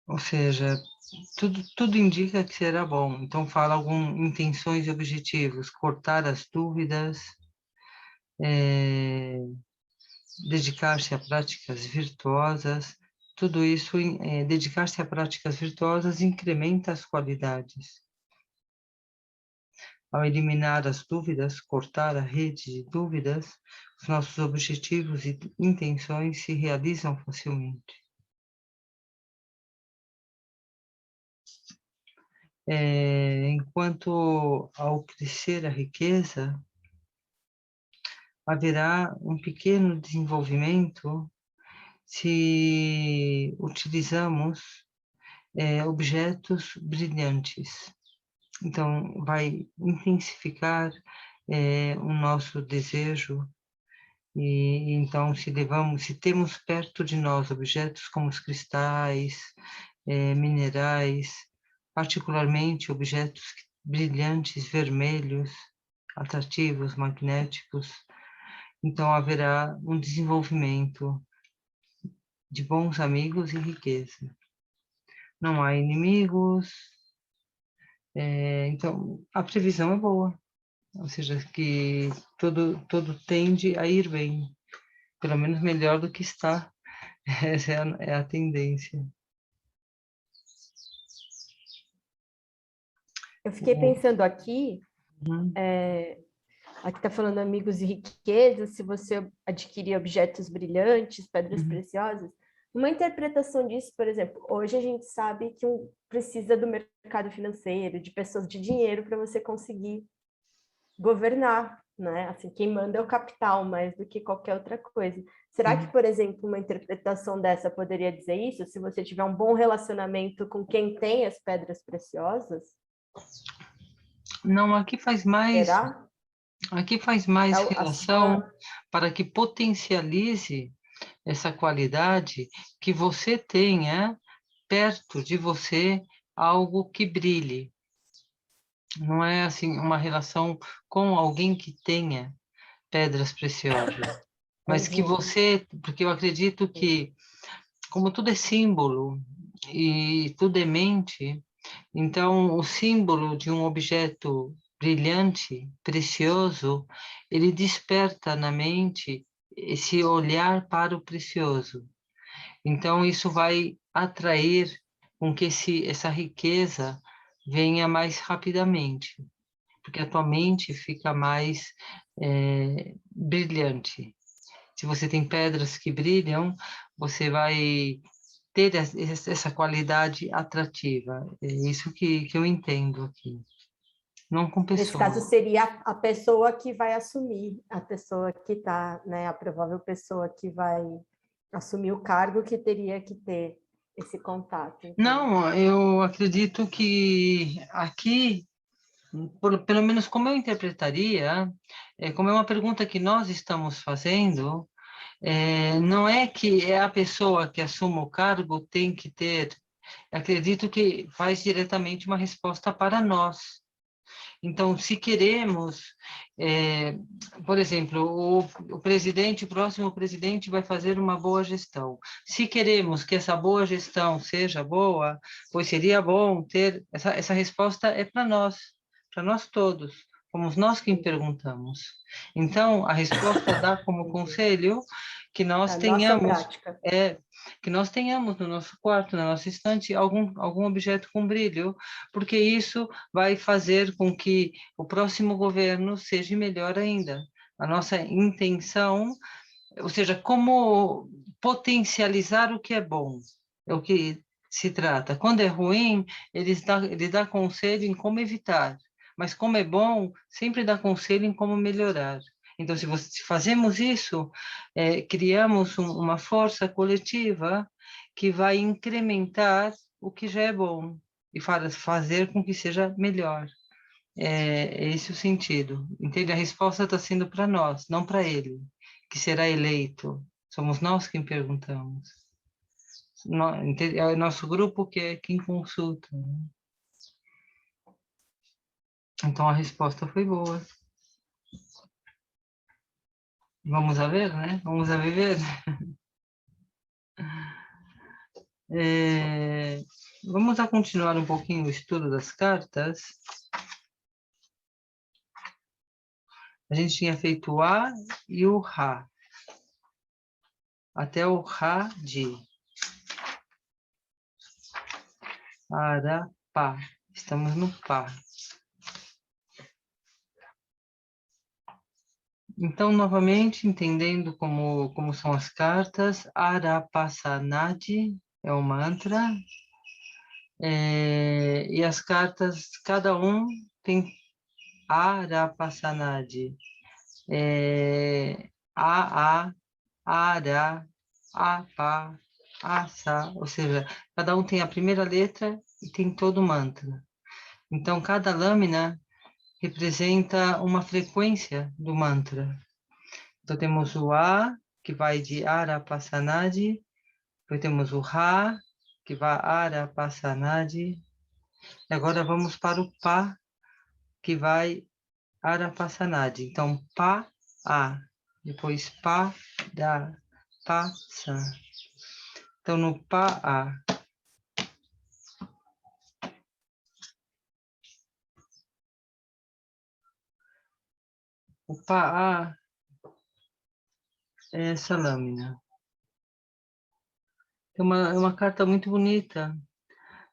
Ou seja, tudo indica que será bom. Então, fala algumas intenções e objetivos, cortar as dúvidas, dedicar-se a práticas virtuosas. Tudo isso, dedicar-se a práticas virtuosas incrementa as qualidades. Ao eliminar as dúvidas, cortar a rede de dúvidas, os nossos objetivos e intenções se realizam facilmente. Enquanto ao crescer a riqueza, haverá um pequeno desenvolvimento se utilizamos objetos brilhantes. Então, vai intensificar o nosso desejo E então, se temos perto de nós objetos como os cristais, minerais, particularmente objetos brilhantes, vermelhos, atrativos, magnéticos, então haverá um desenvolvimento de bons amigos e riqueza. Não há inimigos, então a previsão é boa, ou seja, que tudo tende a ir bem, pelo menos melhor do que está. Essa é a tendência. Eu fiquei pensando aqui, aqui está falando amigos e riquezas, se você adquirir objetos brilhantes, pedras preciosas. Uma interpretação disso, por exemplo, hoje a gente sabe que precisa do mercado financeiro, de pessoas de dinheiro para você conseguir governar, né? Assim, quem manda é o capital mais do que qualquer outra coisa. Será que, por exemplo, uma interpretação dessa poderia dizer isso? Se você tiver um bom relacionamento com quem tem as pedras preciosas? Não, aqui faz mais Será? relação para que potencialize essa qualidade, que você tenha perto de você algo que brilhe. Não é assim uma relação com alguém que tenha pedras preciosas, mas que você, porque eu acredito que, como tudo é símbolo e tudo é mente, então o símbolo de um objeto brilhante, precioso, ele desperta na mente esse olhar para o precioso. Então isso vai atrair com que essa riqueza venha mais rapidamente, porque a tua mente fica mais brilhante. Se você tem pedras que brilham, você vai ter essa qualidade atrativa. É isso que eu entendo aqui. Não com pessoas. Nesse caso, seria a pessoa que vai assumir, a pessoa que está, né, a provável pessoa que vai assumir o cargo que teria que ter esse contato. Então. Não, eu acredito que aqui, pelo menos como eu interpretaria, como é uma pergunta que nós estamos fazendo, não é que a pessoa que assuma o cargo tem que ter, acredito que faz diretamente uma resposta para nós. Então, se queremos, por exemplo, o próximo presidente vai fazer uma boa gestão. Se queremos que essa boa gestão seja boa, pois seria bom ter, essa resposta é para nós todos, fomos nós quem perguntamos. Então, a resposta dá como conselho que nós tenhamos, que nós tenhamos no nosso quarto, na nossa estante, algum objeto com brilho, porque isso vai fazer com que o próximo governo seja melhor ainda. A nossa intenção, ou seja, como potencializar o que é bom, é o que se trata. Quando é ruim, ele dá conselho em como evitar, mas como é bom, sempre dá conselho em como melhorar. Então, se fazemos isso, criamos uma força coletiva que vai incrementar o que já é bom e fazer com que seja melhor. É esse o sentido. Entende? A resposta está sendo para nós, não para ele, que será eleito. Somos nós quem perguntamos. É o nosso grupo que é quem consulta. Né? Então, a resposta foi boa. Vamos a ver, né? Vamos a viver. Vamos a continuar um pouquinho o estudo das cartas. A gente tinha feito o A e o Rá. Até o Rá de Arapá. Estamos no Pá. Então, novamente, entendendo como são as cartas, Arapassanadi é o mantra. E as cartas, cada um tem Arapassanadi. A, Ara, Apa, Asa, ou seja, cada um tem a primeira letra e tem todo o mantra. Então, cada lâmina representa uma frequência do mantra. Então, temos o A, que vai de Arapasanadi. Depois temos o Ra, que vai Arapasanadi. E agora vamos para o Pá, que vai Arapasanadi. Então, Pá, A. Depois Pá, Da, Pá, Sa. Então, no Pá, A. O Pá, A é essa lâmina. É uma carta muito bonita,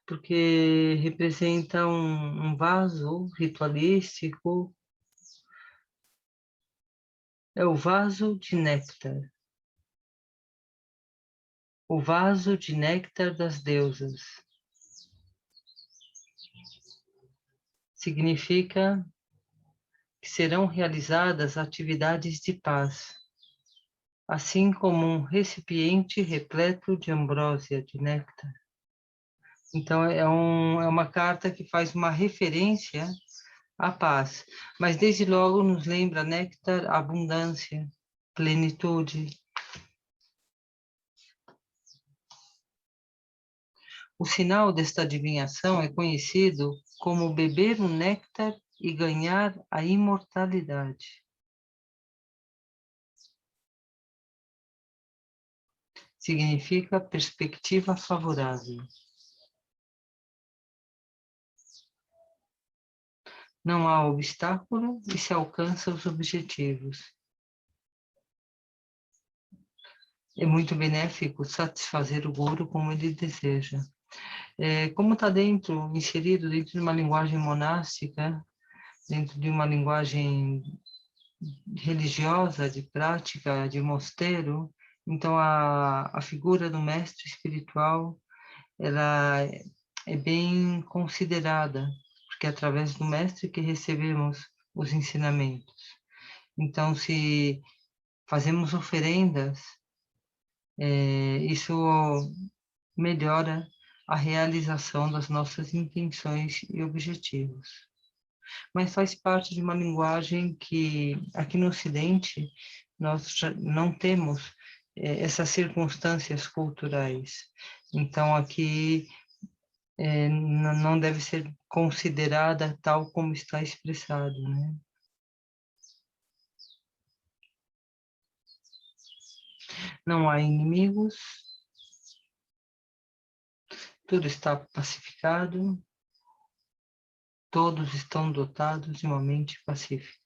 porque representa um vaso ritualístico. É o vaso de néctar. O vaso de néctar das deusas. Significa que serão realizadas atividades de paz, assim como um recipiente repleto de ambrósia, de néctar. Então, é uma carta que faz uma referência à paz, mas desde logo nos lembra néctar, abundância, plenitude. O sinal desta adivinhação é conhecido como beber o néctar e ganhar a imortalidade. Significa perspectiva favorável. Não há obstáculo e se alcança os objetivos. É muito benéfico satisfazer o guru como ele deseja. Como está inserido dentro de uma linguagem monástica, dentro de uma linguagem religiosa, de prática, de mosteiro, então a figura do mestre espiritual, ela é bem considerada, porque é através do mestre que recebemos os ensinamentos. Então, se fazemos oferendas, isso melhora a realização das nossas intenções e objetivos. Mas faz parte de uma linguagem que, aqui no Ocidente, nós não temos essas circunstâncias culturais. Então, aqui não deve ser considerada tal como está expressado, né? Não há inimigos, tudo está pacificado, todos estão dotados de uma mente pacífica.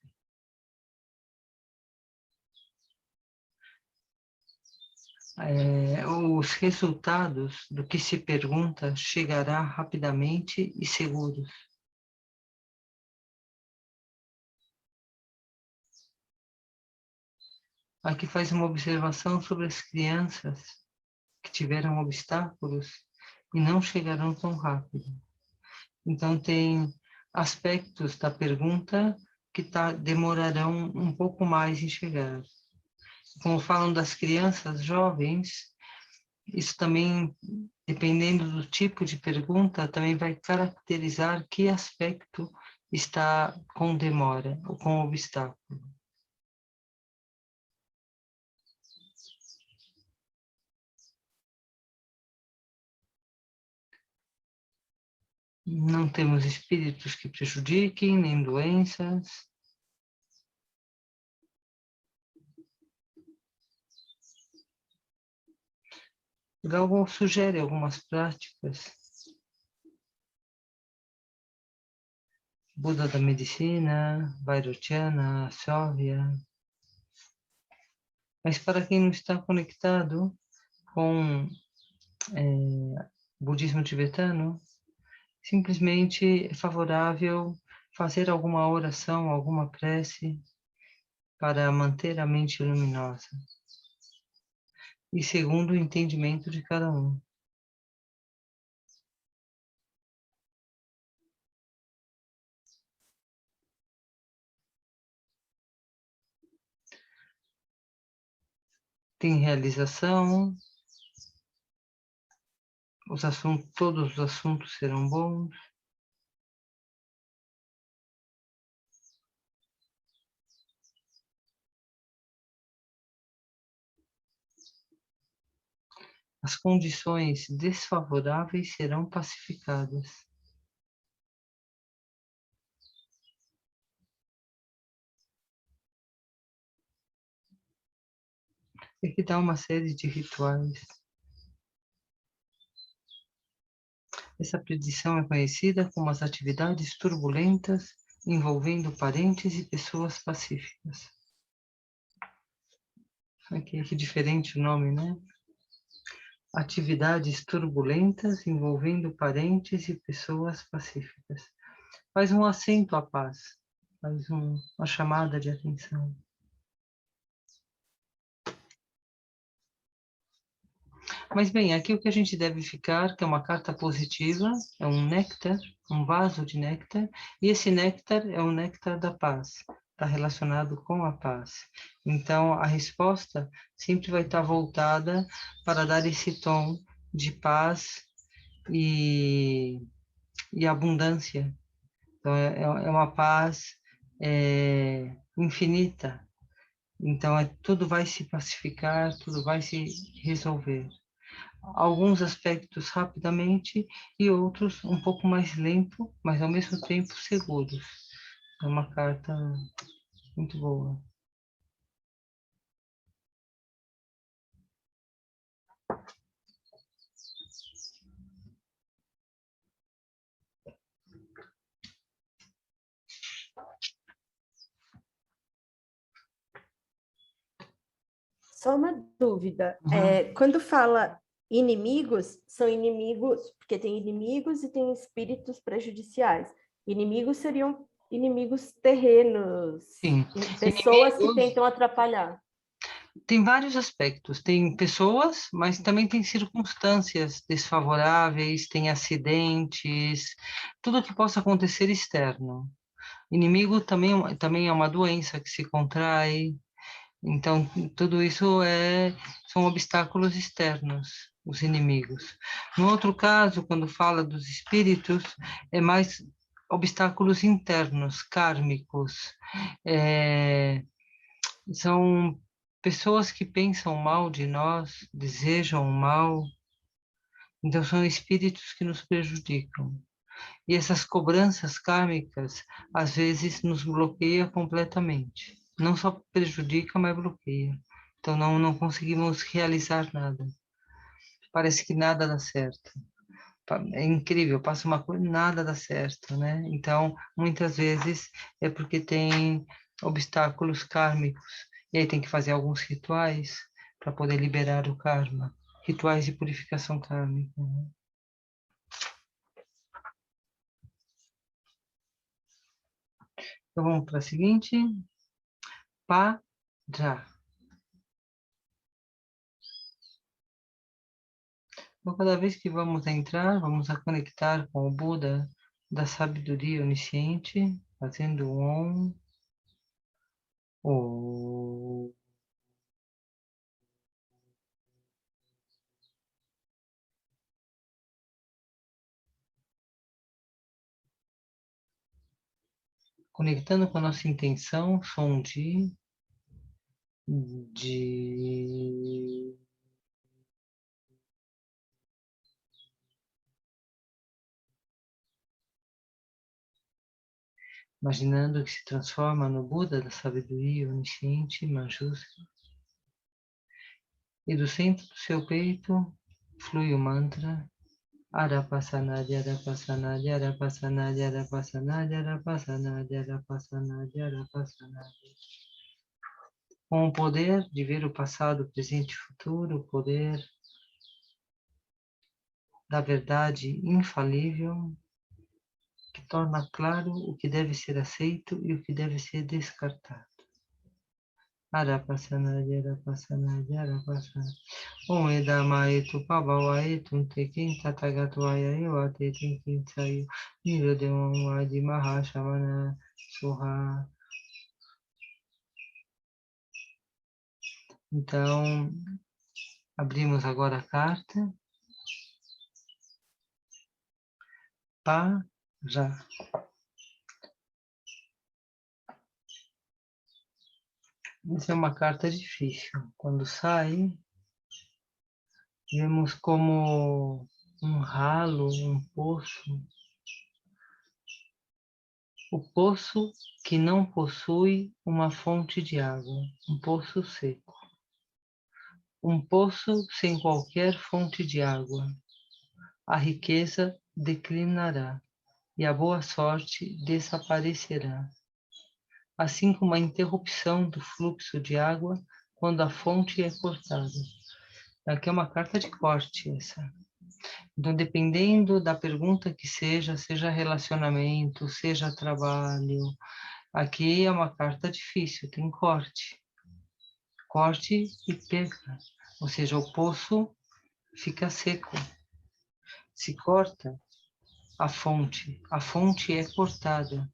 Os resultados do que se pergunta chegará rapidamente e seguros. Aqui faz uma observação sobre as crianças que tiveram obstáculos e não chegarão tão rápido. Então, tem aspectos da pergunta que demorarão um pouco mais em chegar. Como falam das crianças jovens, isso também, dependendo do tipo de pergunta, também vai caracterizar que aspecto está com demora ou com obstáculo. Não temos espíritos que prejudiquem, nem doenças. Galgon sugere algumas práticas. Buda da medicina, Vairochana, Sóvia. Mas para quem não está conectado com budismo tibetano, simplesmente é favorável fazer alguma oração, alguma prece para manter a mente luminosa. E segundo o entendimento de cada um. Tem realização, todos os assuntos serão bons. as condições desfavoráveis serão pacificadas. E que dá uma série de rituais. Essa predição é conhecida como as atividades turbulentas envolvendo parentes e pessoas pacíficas. Aqui, que diferente o nome, né? Atividades turbulentas envolvendo parentes e pessoas pacíficas. Faz um acento à paz, faz uma chamada de atenção. Mas bem, aqui o que a gente deve ficar, que é uma carta positiva, é um néctar, um vaso de néctar, e esse néctar é o néctar da paz, está relacionado com a paz. Então, a resposta sempre vai estar voltada para dar esse tom de paz e abundância. Então, é uma paz infinita. Então, tudo vai se pacificar, tudo vai se resolver. Alguns aspectos rapidamente e outros um pouco mais lento, mas ao mesmo tempo seguros. É uma carta muito boa. Só uma dúvida. Quando fala inimigos, são inimigos, porque tem inimigos e tem espíritos prejudiciais. Inimigos seriam inimigos terrenos, Sim. pessoas que tentam atrapalhar. Tem vários aspectos. Tem pessoas, mas também tem circunstâncias desfavoráveis, tem acidentes, tudo que possa acontecer externo. Inimigo também é uma doença que se contrai. Então, tudo isso são obstáculos externos, os inimigos. No outro caso, quando fala dos espíritos, é mais obstáculos internos, kármicos. São pessoas que pensam mal de nós, desejam o mal. Então, são espíritos que nos prejudicam. E essas cobranças kármicas, às vezes, nos bloqueiam completamente. Não só prejudica, mas bloqueia. Então, não conseguimos realizar nada. Parece que nada dá certo. É incrível, passa uma coisa, nada dá certo, né? Então, muitas vezes é porque tem obstáculos kármicos. E aí tem que fazer alguns rituais para poder liberar o karma. Rituais de purificação kármica, né? Então, vamos para a seguinte. Para. Então, cada vez que vamos entrar, vamos a conectar com o Buda da sabedoria onisciente, fazendo um Om. Conectando com a nossa intenção, som de imaginando que se transforma no Buda da sabedoria onisciente, Manjushri. E do centro do seu peito flui o mantra Arapasanadi, Arapasanadi, Arapasanadi, Arapasanadi, Arapasanadi, Arapasanadi, Arapasanadi. Com o poder de ver o passado, presente e futuro, o poder da verdade infalível, que torna claro o que deve ser aceito e o que deve ser descartado. Arapasanadi, Arapasanadi, Arapasanadi. Om Edamaetu Pabavaetu Tekin Tatagatuaya Evate Tekin Sayu Nirodemam Adi Mahashamana Suha. Então, abrimos agora a carta. Para. Essa é uma carta difícil. Quando sai, Vemos como um ralo, um poço. O poço que não possui uma fonte de água, um poço seco. Um poço sem qualquer fonte de água. A riqueza declinará e a boa sorte desaparecerá. Assim como a interrupção do fluxo de água quando a fonte é cortada. Aqui é uma carta de corte essa. Então, dependendo da pergunta que seja, seja relacionamento, seja trabalho, aqui é uma carta difícil, tem corte. Corte e perca. Ou seja, o poço fica seco. Se corta a fonte é cortada.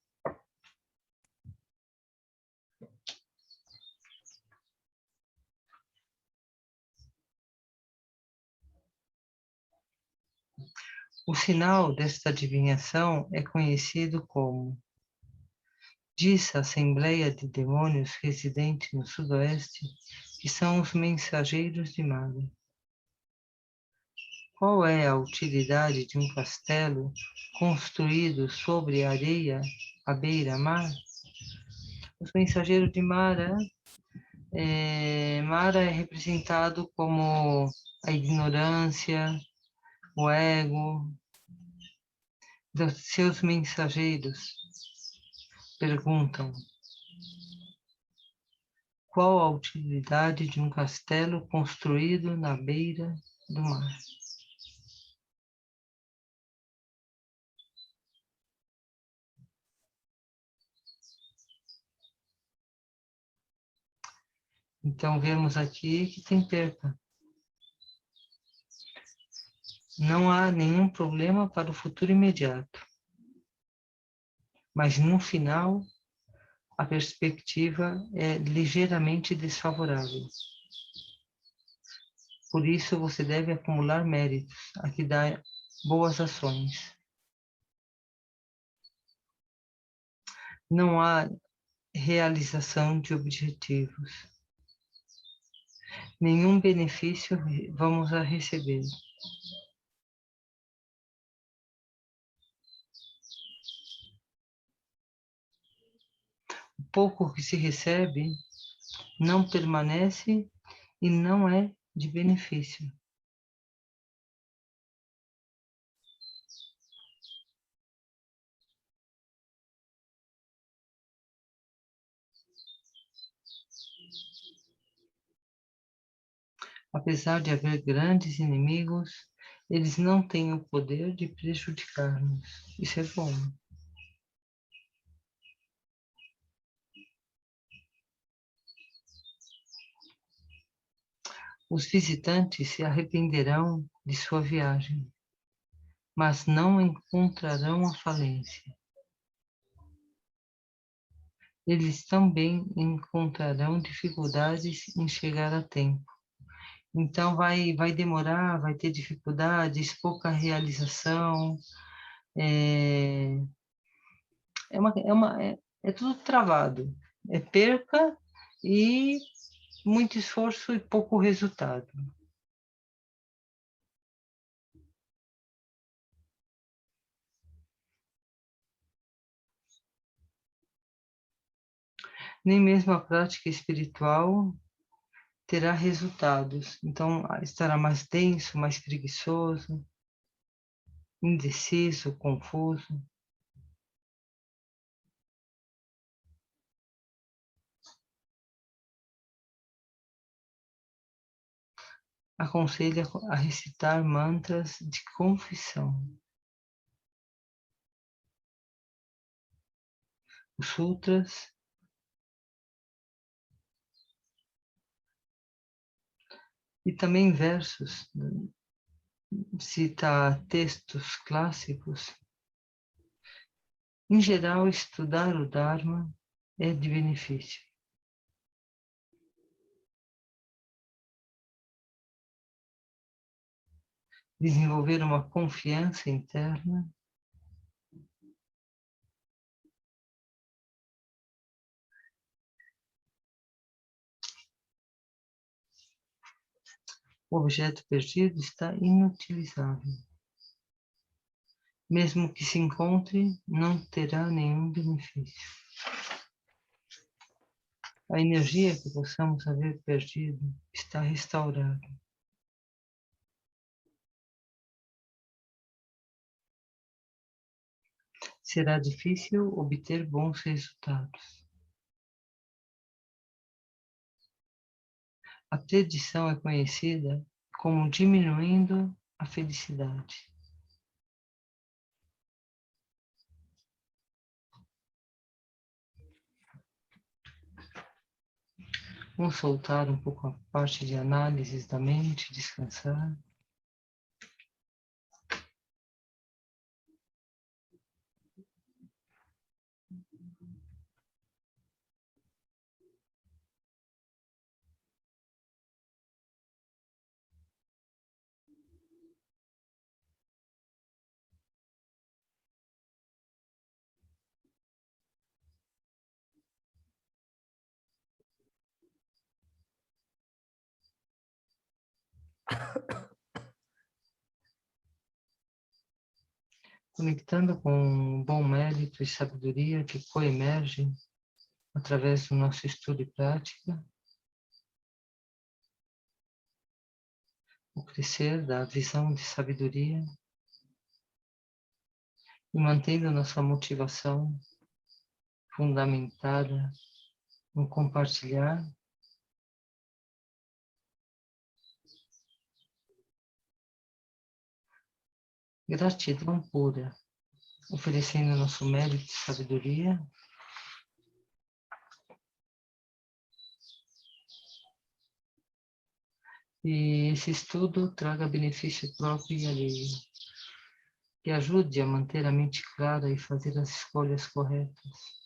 O sinal desta adivinhação é conhecido como: diz a Assembleia de Demônios residente no Sudoeste que são os mensageiros de Mara. Qual é a utilidade de um castelo construído sobre areia à beira-mar? Os mensageiros de Mara, Mara é representado como a ignorância, o ego. Dos seus mensageiros perguntam: qual a utilidade de um castelo construído na beira do mar? Então, vemos aqui que tem perca. Não há nenhum problema para o futuro imediato. Mas, no final, a perspectiva é ligeiramente desfavorável. Por isso, você deve acumular méritos, aqui dá boas ações. Não há realização de objetivos. Nenhum benefício vamos a receber. O pouco que se recebe não permanece e não é de benefício. Apesar de haver grandes inimigos, eles não têm o poder de prejudicar-nos. Isso é bom. Os visitantes se arrependerão de sua viagem, mas não encontrarão a falência. Eles também encontrarão dificuldades em chegar a tempo. Então vai demorar, vai ter dificuldades, pouca realização, é, é tudo travado. É perca e muito esforço e pouco resultado. Nem mesmo a prática espiritual terá resultados. Então, estará mais denso, mais preguiçoso, indeciso, confuso. Aconselha a recitar mantras de confissão. Os sutras e também versos, cita textos clássicos. Em geral, estudar o Dharma é de benefício. Desenvolver uma confiança interna. O objeto perdido está inutilizável. Mesmo que se encontre, não terá nenhum benefício. A energia que possamos haver perdido está restaurada. Será difícil obter bons resultados. A predição é conhecida como diminuindo a felicidade. Vamos soltar um pouco a parte de análises da mente, descansar. Conectando com o bom mérito e sabedoria que coemergem através do nosso estudo e prática, o crescer da visão de sabedoria e mantendo nossa motivação fundamentada no compartilhar, gratidão pura, oferecendo nosso mérito e sabedoria, e esse estudo traga benefício próprio e alheio, que ajude a manter a mente clara e fazer as escolhas corretas.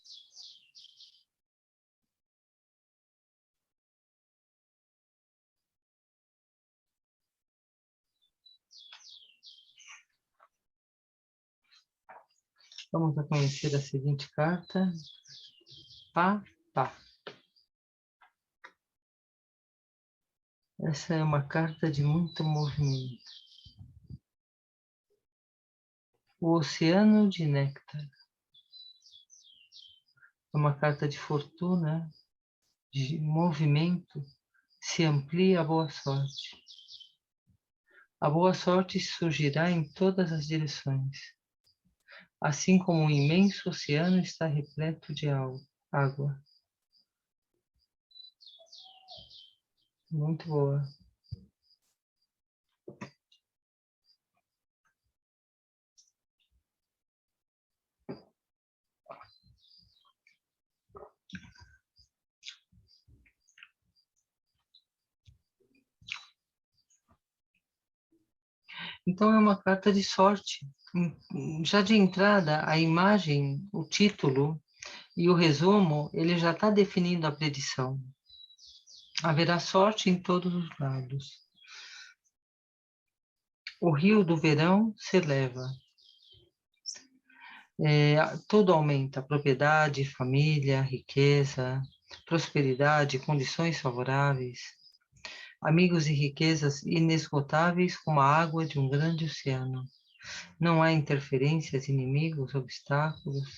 Vamos a conhecer a seguinte carta. Pá, pá. Essa é uma carta de muito movimento. O oceano de néctar. É uma carta de fortuna, de movimento, se amplia a boa sorte. A boa sorte surgirá em todas as direções, assim como um imenso oceano está repleto de água. Muito boa. Então é uma carta de sorte. Já de entrada, a imagem, o título e o resumo, ele já está definindo a predição. Haverá sorte em todos os lados. O rio do verão se eleva. Tudo aumenta, propriedade, família, riqueza, prosperidade, condições favoráveis, amigos e riquezas inesgotáveis como a água de um grande oceano. Não há interferências, inimigos, obstáculos.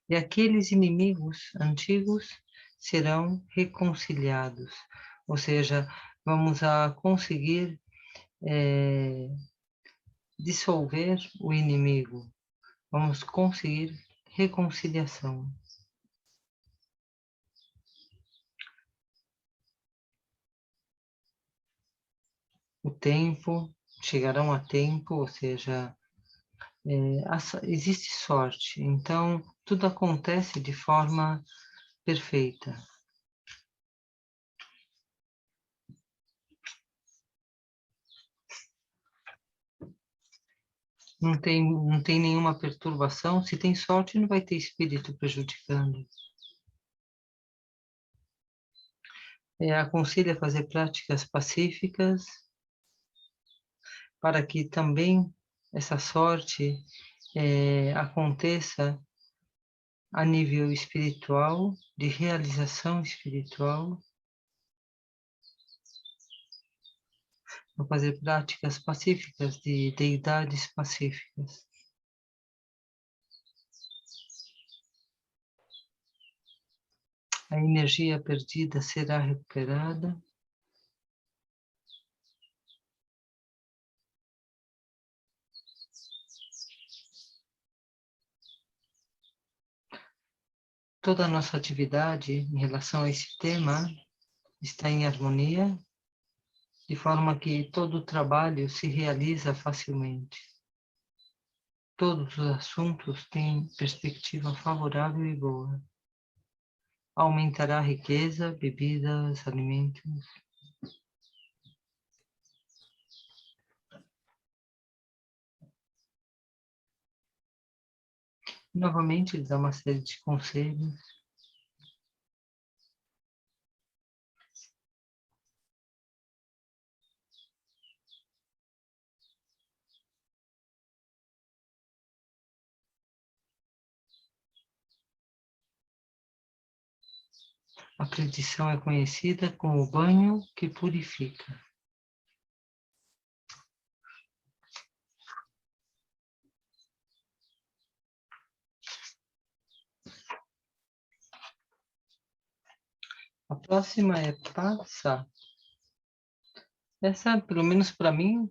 E aqueles inimigos antigos serão reconciliados, ou seja, vamos a conseguir dissolver o inimigo, vamos conseguir reconciliação. O tempo, chegarão a tempo, ou seja, existe sorte, então tudo acontece de forma perfeita. Não tem nenhuma perturbação. Se tem sorte, não vai ter espírito prejudicando. Aconselho a fazer práticas pacíficas para que também essa sorte aconteça a nível espiritual, de realização espiritual. Vou fazer práticas pacíficas de deidades pacíficas. A energia perdida será recuperada. Toda a nossa atividade em relação a esse tema está em harmonia, de forma que todo o trabalho se realiza facilmente. Todos os assuntos têm perspectiva favorável e boa. Aumentará a riqueza, bebidas, alimentos. Novamente, ele dá uma série de conselhos. A predição é conhecida como o banho que purifica. A próxima é passar. Essa, pelo menos para mim,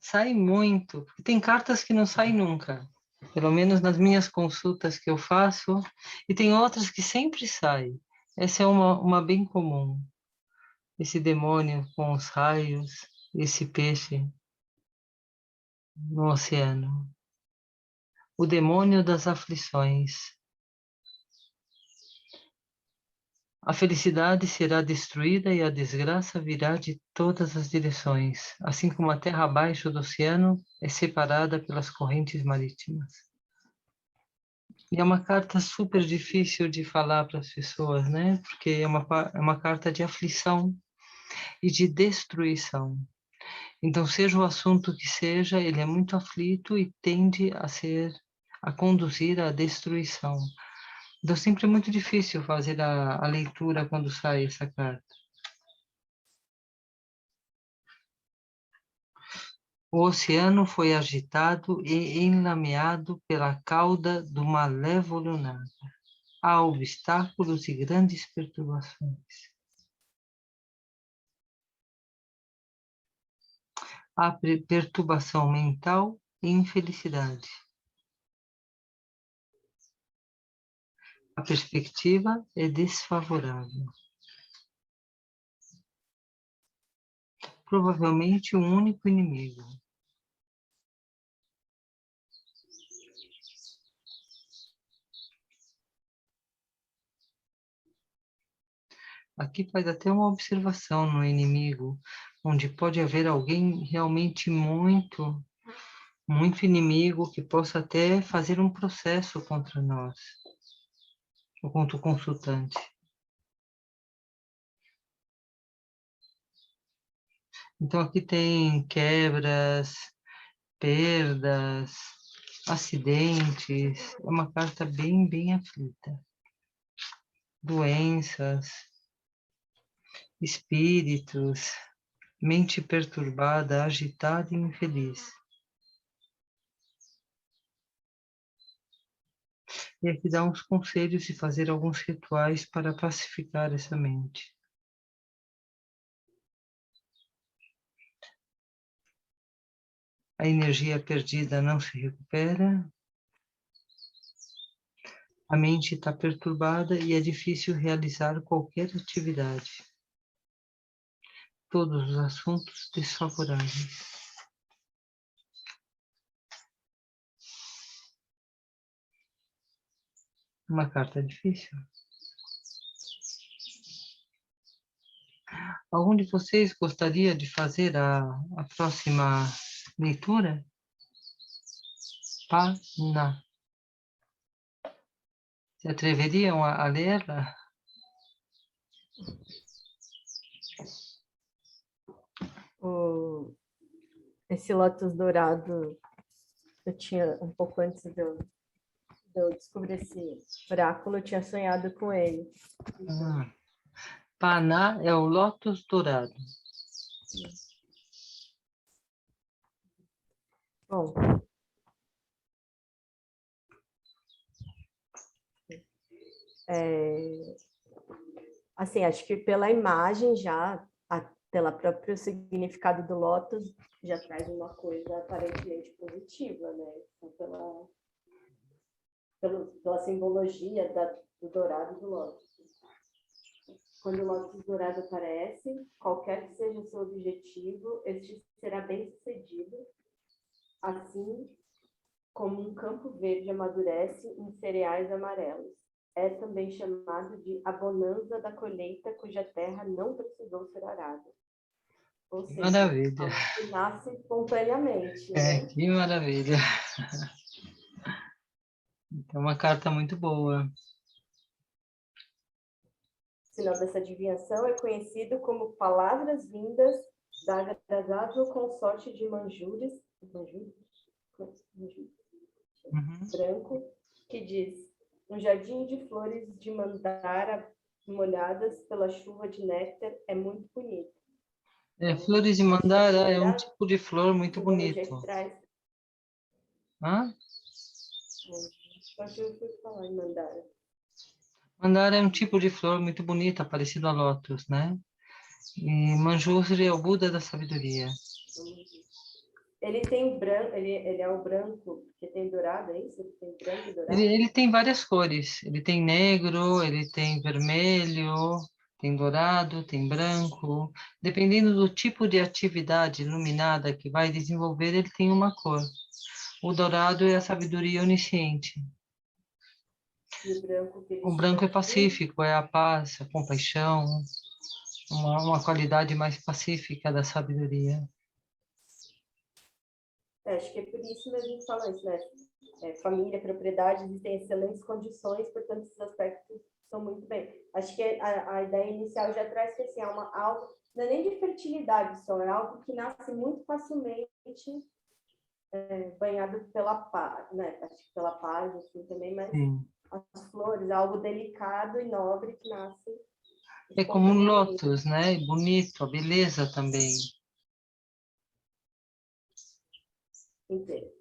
sai muito, porque tem cartas que não saem nunca. Pelo menos nas minhas consultas que eu faço, e tem outras que sempre saem. Essa é uma bem comum. Esse demônio com os raios, esse peixe no oceano. O demônio das aflições. A felicidade será destruída e a desgraça virá de todas as direções, assim como a terra abaixo do oceano é separada pelas correntes marítimas. E é uma carta super difícil de falar para as pessoas, né? Porque é uma carta de aflição e de destruição. Então, seja o assunto que seja, ele é muito aflito e tende a conduzir à destruição. Então, sempre é muito difícil fazer a leitura quando sai essa carta. O oceano foi agitado e enlameado pela cauda do malévolo nada. Há obstáculos e grandes perturbações. Há perturbação mental e infelicidade. A perspectiva é desfavorável. Provavelmente um único inimigo. Aqui faz até uma observação no inimigo, onde pode haver alguém realmente muito inimigo que possa até fazer um processo contra nós, ou contra o consultante. Então aqui tem quebras, perdas, acidentes, é uma carta bem aflita. Doenças, espíritos, mente perturbada, agitada e infeliz. E aqui dá uns conselhos de fazer alguns rituais para pacificar essa mente. A energia perdida não se recupera. A mente está perturbada e é difícil realizar qualquer atividade. Todos os assuntos desfavoráveis. Uma carta difícil. Algum de vocês gostaria de fazer a próxima leitura? Pana. Se atreveriam a ler-la? Esse lótus dourado, eu tinha, um pouco antes de eu descobrir esse oráculo, eu tinha sonhado com ele. Paná é o lótus dourado. Bom, assim, acho que pela imagem já, pelo próprio significado do lótus, já traz uma coisa aparentemente positiva, né? Então, pela simbologia do dourado do lótus. Quando o lótus dourado aparece, qualquer que seja o seu objetivo, este será bem sucedido, assim como um campo verde amadurece em cereais amarelos. É também chamado de a bonança da colheita cuja terra não precisou ser arada. Ou seja, Maravilha. algo que nasce espontaneamente, É, né? que maravilha. É uma carta muito boa. O sinal dessa adivinhação é conhecido como palavras vindas da agradável consorte de Manjures, branco, que diz: um jardim de flores de mandara molhadas pela chuva de néctar é muito bonito. Flores de mandara é um tipo de flor muito Simbologia bonito. que traz. Hã? Acho que eu fui falar em mandara. Mandara é um tipo de flor muito bonita, parecido a lótus, né? E Manjusri é o Buda da sabedoria. Ele tem branco, ele é o branco, que tem dourado, é isso? Ele tem branco e dourado? Ele tem várias cores. Ele tem negro, ele tem vermelho, tem dourado, tem branco. Dependendo do tipo de atividade iluminada que vai desenvolver, ele tem uma cor. O dourado é a sabedoria onisciente. E o branco que ele O branco é chama de... pacífico, é a paz, a compaixão, uma qualidade mais pacífica da sabedoria. Acho que é por isso que a gente fala isso, né? Família, propriedade, existem excelentes condições, portanto, esses aspectos são muito bem. Acho que a ideia inicial já traz que assim, algo, não é nem de fertilidade só, é algo que nasce muito facilmente, banhado pela paz, né? Acho que pela paz, assim, também, mas Sim. as flores, algo delicado e nobre que nasce. É como um lótus, né? Bonito, a beleza também. Inteiro.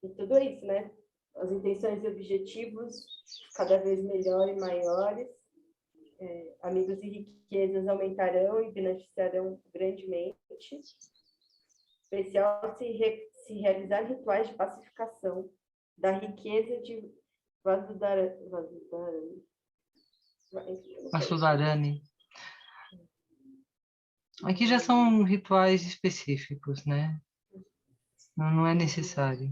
E tudo isso, né? As intenções e objetivos cada vez melhores e maiores, amigos e riquezas aumentarão e beneficiarão grandemente. Especial se realizar rituais de pacificação da riqueza de Vasudarani. Aqui já são rituais específicos, né? Não é necessário.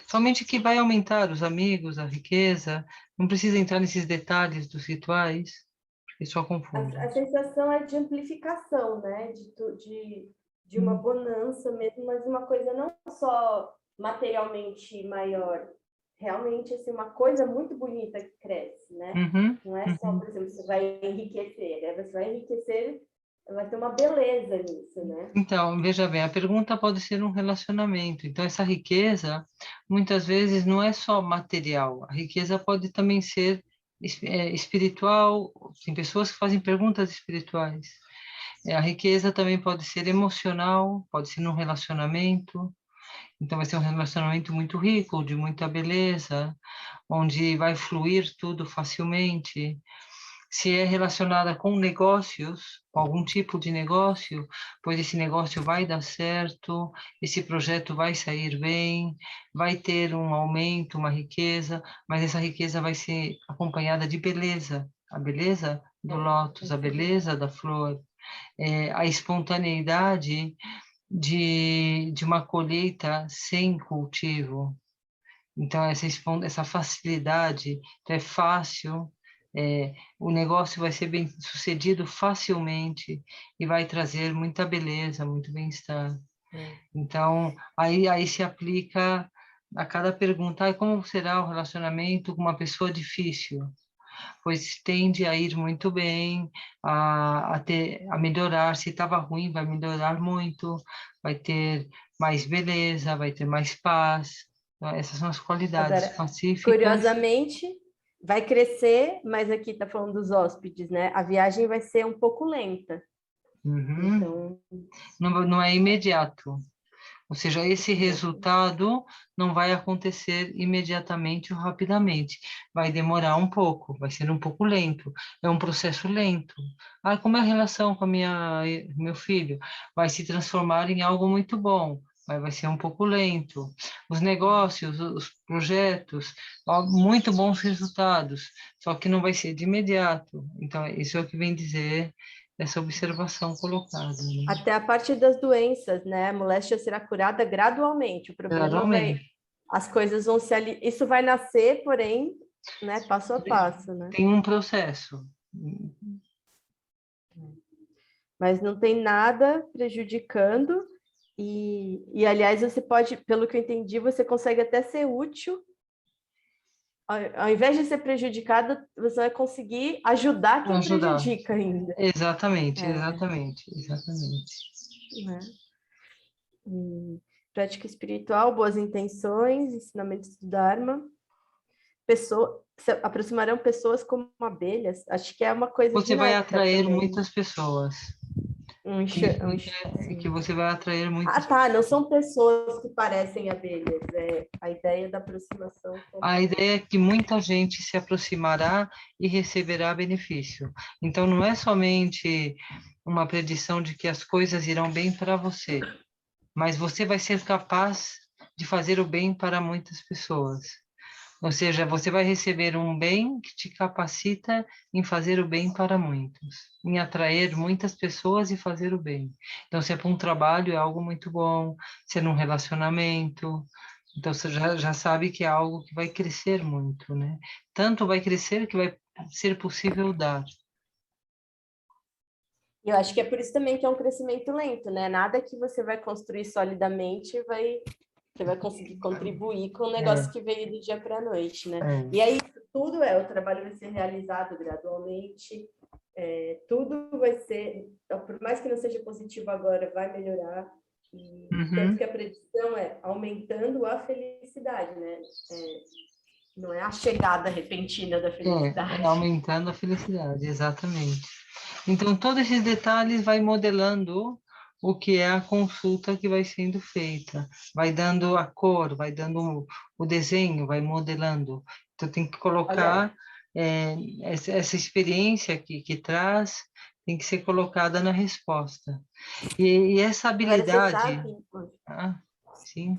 Somente que vai aumentar os amigos, a riqueza. Não precisa entrar nesses detalhes dos rituais, porque só confunde. A sensação é de amplificação, né? De uma bonança mesmo, mas uma coisa não só materialmente maior, realmente assim, uma coisa muito bonita que cresce, né? Não é só, por exemplo, você vai enriquecer, né? Você vai enriquecer, vai ter uma beleza nisso, né? Então, veja bem, a pergunta pode ser um relacionamento. Então, essa riqueza, muitas vezes, não é só material. A riqueza pode também ser espiritual. Tem pessoas que fazem perguntas espirituais. A riqueza também pode ser emocional, pode ser num relacionamento. Então, vai ser um relacionamento muito rico, de muita beleza, onde vai fluir tudo facilmente. Se é relacionada com negócios, com algum tipo de negócio, pois esse negócio vai dar certo, esse projeto vai sair bem, vai ter um aumento, uma riqueza, mas essa riqueza vai ser acompanhada de beleza, a beleza do lótus, a beleza da flor, a espontaneidade de uma colheita sem cultivo. Então, essa facilidade, então é fácil, o negócio vai ser bem sucedido facilmente e vai trazer muita beleza, muito bem-estar. Então, aí se aplica a cada pergunta, como será o relacionamento com uma pessoa difícil? Pois tende a ir muito bem, a melhorar. Se estava ruim, vai melhorar muito, vai ter mais beleza, vai ter mais paz. Então, essas são as qualidades Agora, pacíficas. curiosamente, vai crescer, mas aqui está falando dos hóspedes, né? A viagem vai ser um pouco lenta. Uhum. Então... Não é imediato. Ou seja, esse resultado não vai acontecer imediatamente ou rapidamente. Vai demorar um pouco, vai ser um pouco lento. É um processo lento. Ah, como é a relação com meu filho? Vai se transformar em algo muito bom, mas vai ser um pouco lento. Os negócios, os projetos, ó, muito bons resultados, só que não vai ser de imediato. Então, isso é o que vem dizer essa observação colocada, né? Até a parte das doenças, né? A moléstia será curada gradualmente. O problema vai, Gradualmente. as coisas vão se ali, isso vai nascer, porém, né, passo a passo, né? Tem um processo. Mas não tem nada prejudicando aliás, você pode, pelo que eu entendi, você consegue até ser útil. Ao invés de ser prejudicado, você vai conseguir ajudar quem Ajudar. prejudica ainda. Exatamente, É. exatamente, exatamente. Né? Prática espiritual, boas intenções, ensinamentos do Dharma. Se aproximarão pessoas como abelhas. Acho que é uma coisa de Você vai néctar atrair também. muitas pessoas. Significa que você vai atrair Ah, muitas tá. Não são pessoas que parecem abelhas. É a ideia da aproximação. A ideia é que muita gente se aproximará e receberá benefício. Então, não é somente uma predição de que as coisas irão bem para você, mas você vai ser capaz de fazer o bem para muitas pessoas. Ou seja, você vai receber um bem que te capacita em fazer o bem para muitos, em atrair muitas pessoas e fazer o bem. Então, se é para um trabalho, é algo muito bom, se é num relacionamento, então você já sabe que é algo que vai crescer muito, né? Tanto vai crescer que vai ser possível dar. Eu acho que é por isso também que é um crescimento lento, né? Nada que você vai construir solidamente você vai conseguir contribuir com um negócio que veio do dia para a noite, né? E aí tudo o trabalho vai ser realizado gradualmente, tudo vai ser, por mais que não seja positivo agora, vai melhorar. E tanto que a predição é aumentando a felicidade, né? Não é a chegada repentina da felicidade. É aumentando a felicidade, exatamente. Então, todos esses detalhes vai modelando o que é a consulta que vai sendo feita. Vai dando a cor, vai dando o desenho, vai modelando. Então, tem que colocar essa experiência que traz, tem que ser colocada na resposta. E essa Agora você habilidade... sabe... sim.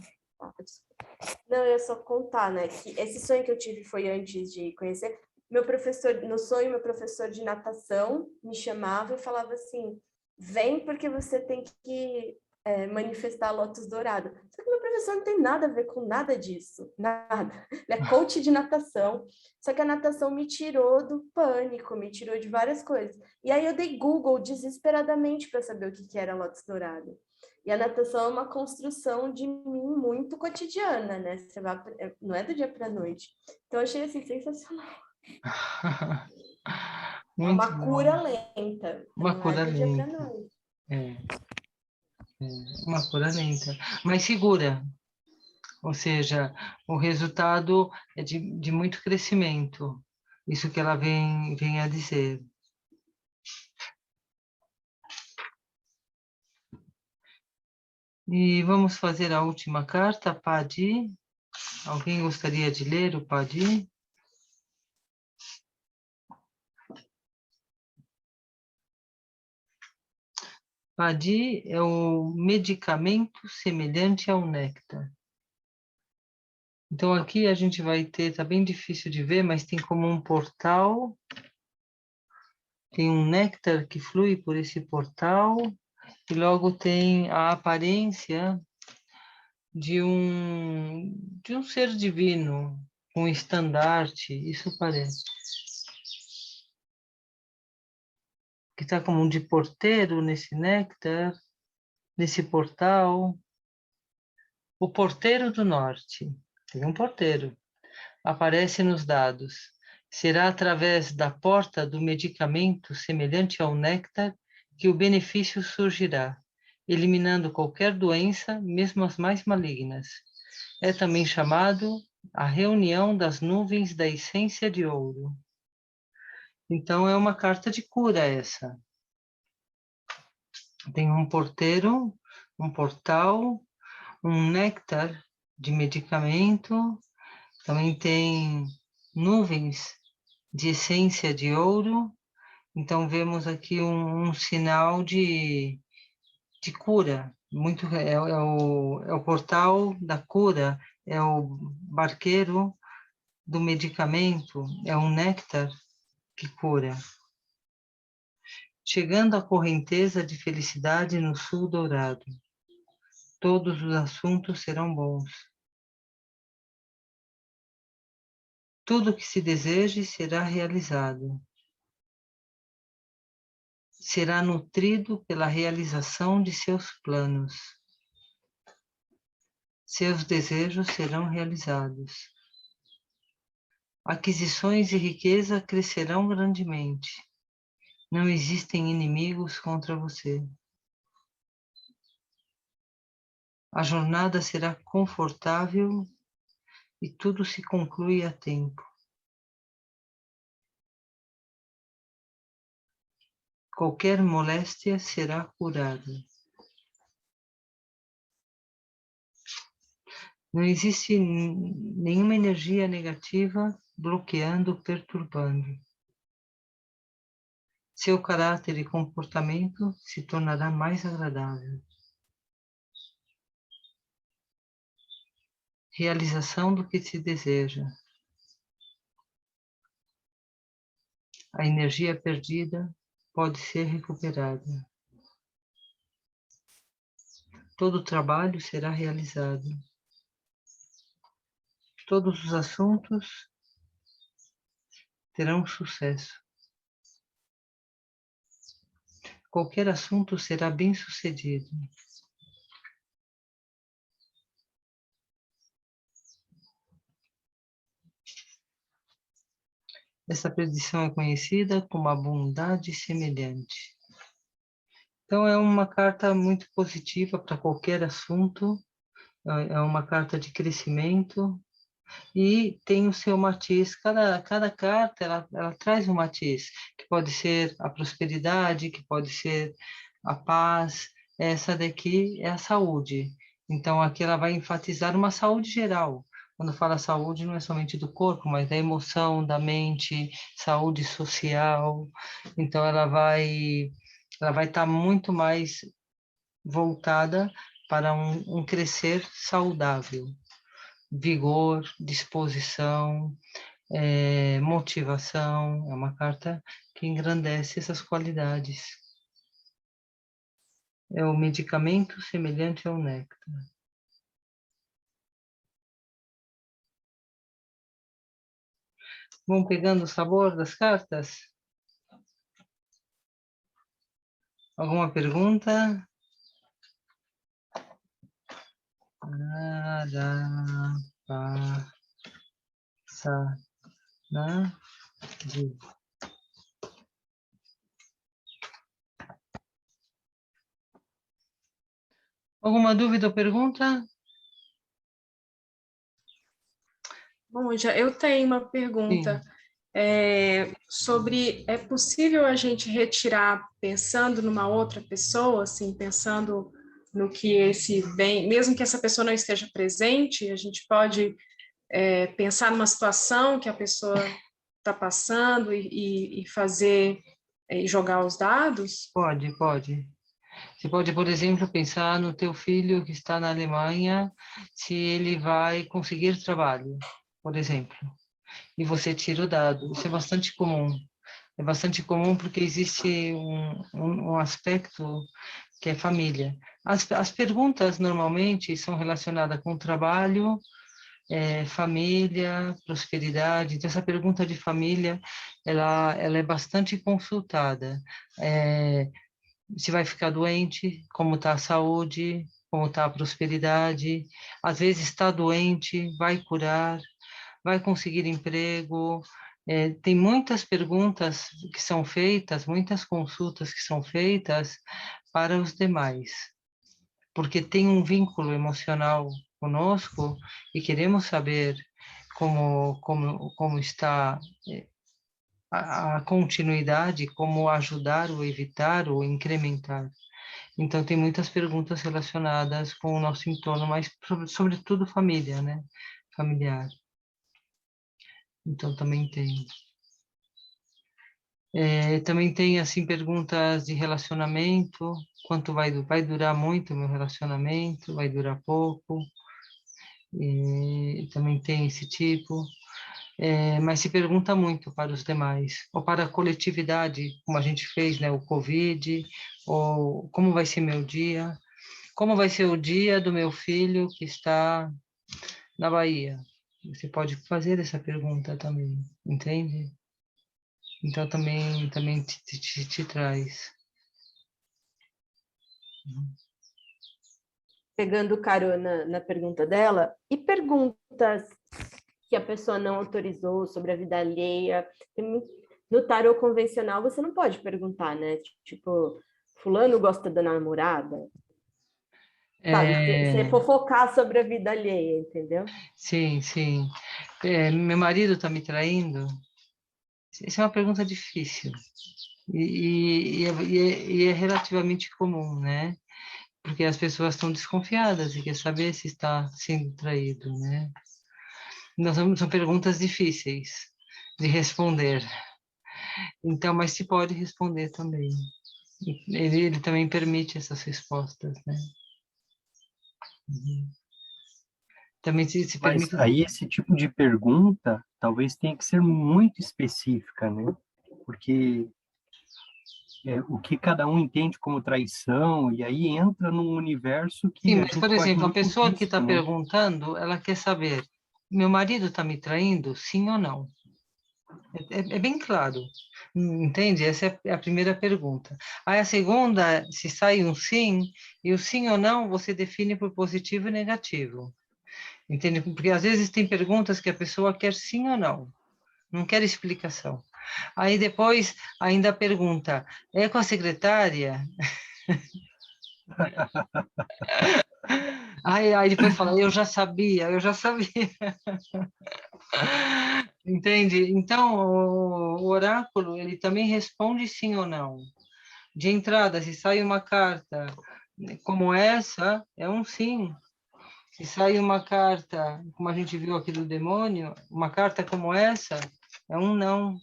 Não, eu ia só contar, né? Que esse sonho que eu tive foi antes de conhecer. Meu professor, no sonho, meu professor de natação me chamava e falava assim: vem porque você tem que manifestar a Lótus Dourado. Só que meu professor não tem nada a ver com nada disso, nada. Ele é coach de natação, só que a natação me tirou do pânico, me tirou de várias coisas. E aí eu dei Google desesperadamente para saber o que era Lótus Dourado. E a natação é uma construção de mim muito cotidiana, né? Você vai, não é do dia para a noite. Então, eu achei assim, sensacional. É uma cura lenta. Uma não cura é do dia para a lenta. noite. Uma cura lenta, mas segura. Ou seja, o resultado é de muito crescimento. Isso que ela vem a dizer. E vamos fazer a última carta, Padi. Alguém gostaria de ler o Padi? Padi é o medicamento semelhante ao néctar. Então aqui a gente vai ter, tá bem difícil de ver, mas tem como um portal, tem um néctar que flui por esse portal, e logo tem a aparência de um ser divino, um estandarte, isso parece. Que está como um de porteiro nesse néctar, nesse portal. O porteiro do norte, tem um porteiro, aparece nos dados. Será através da porta do medicamento semelhante ao néctar que o benefício surgirá, eliminando qualquer doença, mesmo as mais malignas. É também chamado a reunião das nuvens da essência de ouro. Então, é uma carta de cura essa. Tem um porteiro, um portal, um néctar de medicamento, também tem nuvens de essência de ouro. Então, vemos aqui um sinal de cura. É o portal da cura, é o barqueiro do medicamento, é um néctar que cura. Chegando à correnteza de felicidade no sul dourado, todos os assuntos serão bons. Tudo que se deseje será realizado. Será nutrido pela realização de seus planos. Seus desejos serão realizados. Aquisições e riqueza crescerão grandemente. Não existem inimigos contra você. A jornada será confortável e tudo se conclui a tempo. Qualquer moléstia será curada. Não existe nenhuma energia negativa bloqueando, perturbando. Seu caráter e comportamento se tornará mais agradável. Realização do que se deseja. A energia perdida pode ser recuperada. Todo o trabalho será realizado. Todos os assuntos terão sucesso. Qualquer assunto será bem sucedido. Essa predição é conhecida como a bondade semelhante. Então, é uma carta muito positiva para qualquer assunto, é uma carta de crescimento e tem o seu matiz. Cada carta, ela traz um matiz, que pode ser a prosperidade, que pode ser a paz. Essa daqui é a saúde. Então, aqui ela vai enfatizar uma saúde geral. Quando fala saúde, não é somente do corpo, mas da emoção, da mente, saúde social. Então, ela vai estar muito mais voltada para um crescer saudável, vigor, disposição, motivação. É uma carta que engrandece essas qualidades. É o medicamento semelhante ao néctar. Vão pegando o sabor das cartas? Alguma pergunta? Alguma dúvida ou pergunta? Bom, eu tenho uma pergunta. Sobre, é possível a gente retirar pensando numa outra pessoa, assim, pensando no que esse bem, mesmo que essa pessoa não esteja presente, a gente pode pensar numa situação que a pessoa está passando e fazer, e jogar os dados? Pode. Você pode, por exemplo, pensar no teu filho que está na Alemanha, se ele vai conseguir trabalho, por exemplo. E você tira o dado. Isso é bastante comum. É bastante comum porque existe um aspecto que é família. As perguntas normalmente são relacionadas com trabalho, família, prosperidade. Então, essa pergunta de família, ela é bastante consultada. Se vai ficar doente, como está a saúde, como está a prosperidade. Às vezes está doente, vai curar, vai conseguir emprego. Tem muitas perguntas que são feitas, muitas consultas que são feitas para os demais, porque tem um vínculo emocional conosco e queremos saber como está a continuidade, como ajudar ou evitar ou incrementar. Então, tem muitas perguntas relacionadas com o nosso entorno, mas sobretudo família, né? Familiar. Então, também tem. Também tem, assim, perguntas de relacionamento, quanto vai durar muito o meu relacionamento, vai durar pouco, e também tem esse tipo. Mas se pergunta muito para os demais, ou para a coletividade, como a gente fez, né, o Covid, ou como vai ser meu dia, como vai ser o dia do meu filho que está na Bahia. Você pode fazer essa pergunta também, entende? Então, também te traz. Pegando carona na pergunta dela, e perguntas que a pessoa não autorizou sobre a vida alheia. No tarô convencional, você não pode perguntar, né? Tipo, fulano gosta da namorada? Sabe, você fofocar sobre a vida alheia, entendeu? Sim, sim. Meu marido está me traindo? Isso é uma pergunta difícil. E é relativamente comum, né? Porque as pessoas estão desconfiadas e quer saber se está sendo traído, né? Então, são perguntas difíceis de responder. Então, mas se pode responder também. Ele também permite essas respostas, né? Uhum. Também se Mas permite... aí esse tipo de pergunta talvez tenha que ser muito específica, né? Porque o que cada um entende como traição, e aí entra num universo Sim, que a mas, gente por corre exemplo, a muito pessoa que está risco, né? perguntando, ela quer saber, meu marido está me traindo, sim ou não? É bem claro, entende? Essa é a primeira pergunta. Aí a segunda, se sai um sim, e o sim ou não você define por positivo e negativo, entende? Porque às vezes tem perguntas que a pessoa quer sim ou não quer explicação. Aí depois ainda pergunta, é com a secretária? Aí depois fala, eu já sabia. Entende? Então, o oráculo, ele também responde sim ou não. De entrada, se sai uma carta como essa, é um sim. Se sai uma carta, como a gente viu aqui do demônio, uma carta como essa, é um não.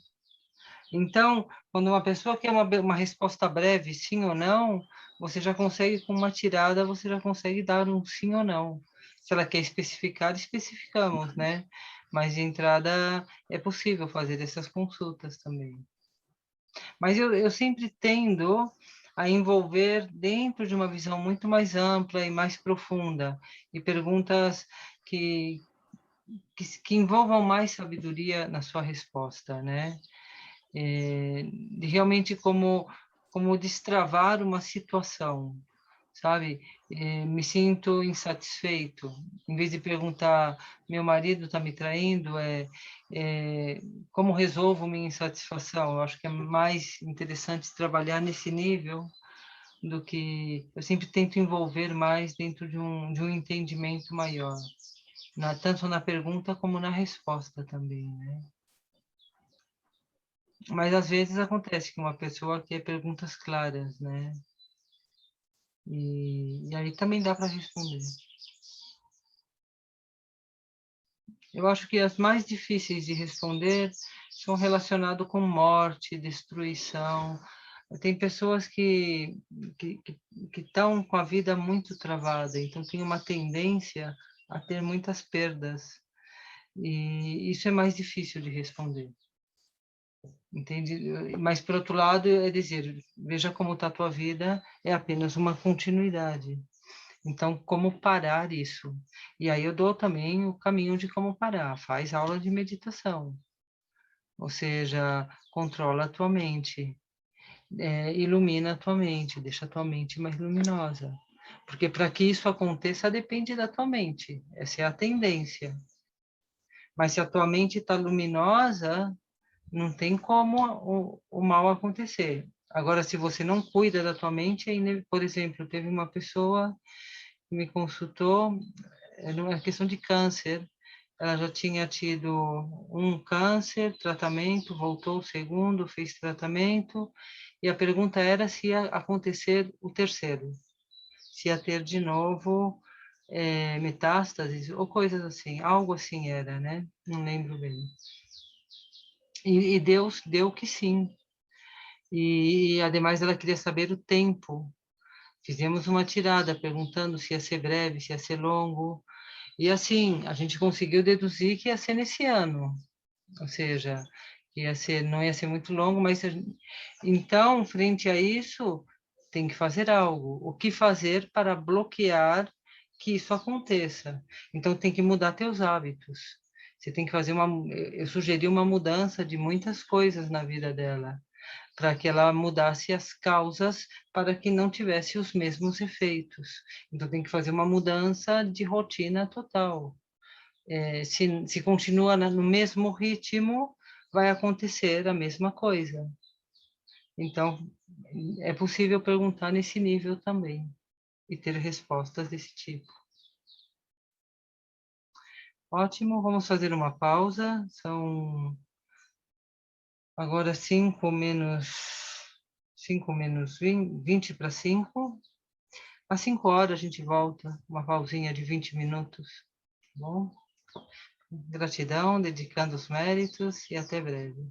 Então, quando uma pessoa quer uma resposta breve, sim ou não, você já consegue, com uma tirada, você já consegue dar um sim ou não. Se ela quer especificar, especificamos, né? Mas de entrada é possível fazer essas consultas também. Mas eu sempre tendo a envolver dentro de uma visão muito mais ampla e mais profunda, e perguntas que envolvam mais sabedoria na sua resposta, né? De realmente como destravar uma situação, sabe? Me sinto insatisfeito. Em vez de perguntar, meu marido está me traindo, como resolvo minha insatisfação? Eu acho que é mais interessante trabalhar nesse nível do que... Eu sempre tento envolver mais dentro de um entendimento maior, tanto na pergunta como na resposta também, né? Mas às vezes acontece que uma pessoa quer perguntas claras, né? E aí também dá para responder. Eu acho que as mais difíceis de responder são relacionadas com morte, destruição. Tem pessoas que estão com a vida muito travada, então tem uma tendência a ter muitas perdas. E isso é mais difícil de responder. Entende? Mas, por outro lado, é dizer, veja como está a tua vida, é apenas uma continuidade. Então, como parar isso? E aí eu dou também o caminho de como parar. Faz aula de meditação. Ou seja, controla a tua mente, ilumina a tua mente, deixa a tua mente mais luminosa. Porque para que isso aconteça, depende da tua mente. Essa é a tendência. Mas se a tua mente está luminosa, não tem como o mal acontecer. Agora, se você não cuida da tua mente, por exemplo, teve uma pessoa que me consultou, era uma questão de câncer. Ela já tinha tido um câncer, tratamento, voltou o segundo, fez tratamento, e a pergunta era se ia acontecer o terceiro. se ia ter de novo metástases ou coisas assim, algo assim era, né? Não lembro bem. E Deus deu que sim. E, ademais, ela queria saber o tempo. Fizemos uma tirada perguntando se ia ser breve, se ia ser longo. E assim, a gente conseguiu deduzir que ia ser nesse ano. Ou seja, não ia ser muito longo, mas então, frente a isso, tem que fazer algo. O que fazer para bloquear que isso aconteça? Então, tem que mudar teus hábitos. Você tem que fazer eu sugeri uma mudança de muitas coisas na vida dela, para que ela mudasse as causas para que não tivesse os mesmos efeitos. Então, tem que fazer uma mudança de rotina total. Se continua no mesmo ritmo, vai acontecer a mesma coisa. Então, é possível perguntar nesse nível também e ter respostas desse tipo. Ótimo, vamos fazer uma pausa. São agora 5 menos 20 para 5. Às 5 horas a gente volta, uma pausinha de 20 minutos. Tá bom? Gratidão, dedicando os méritos e até breve.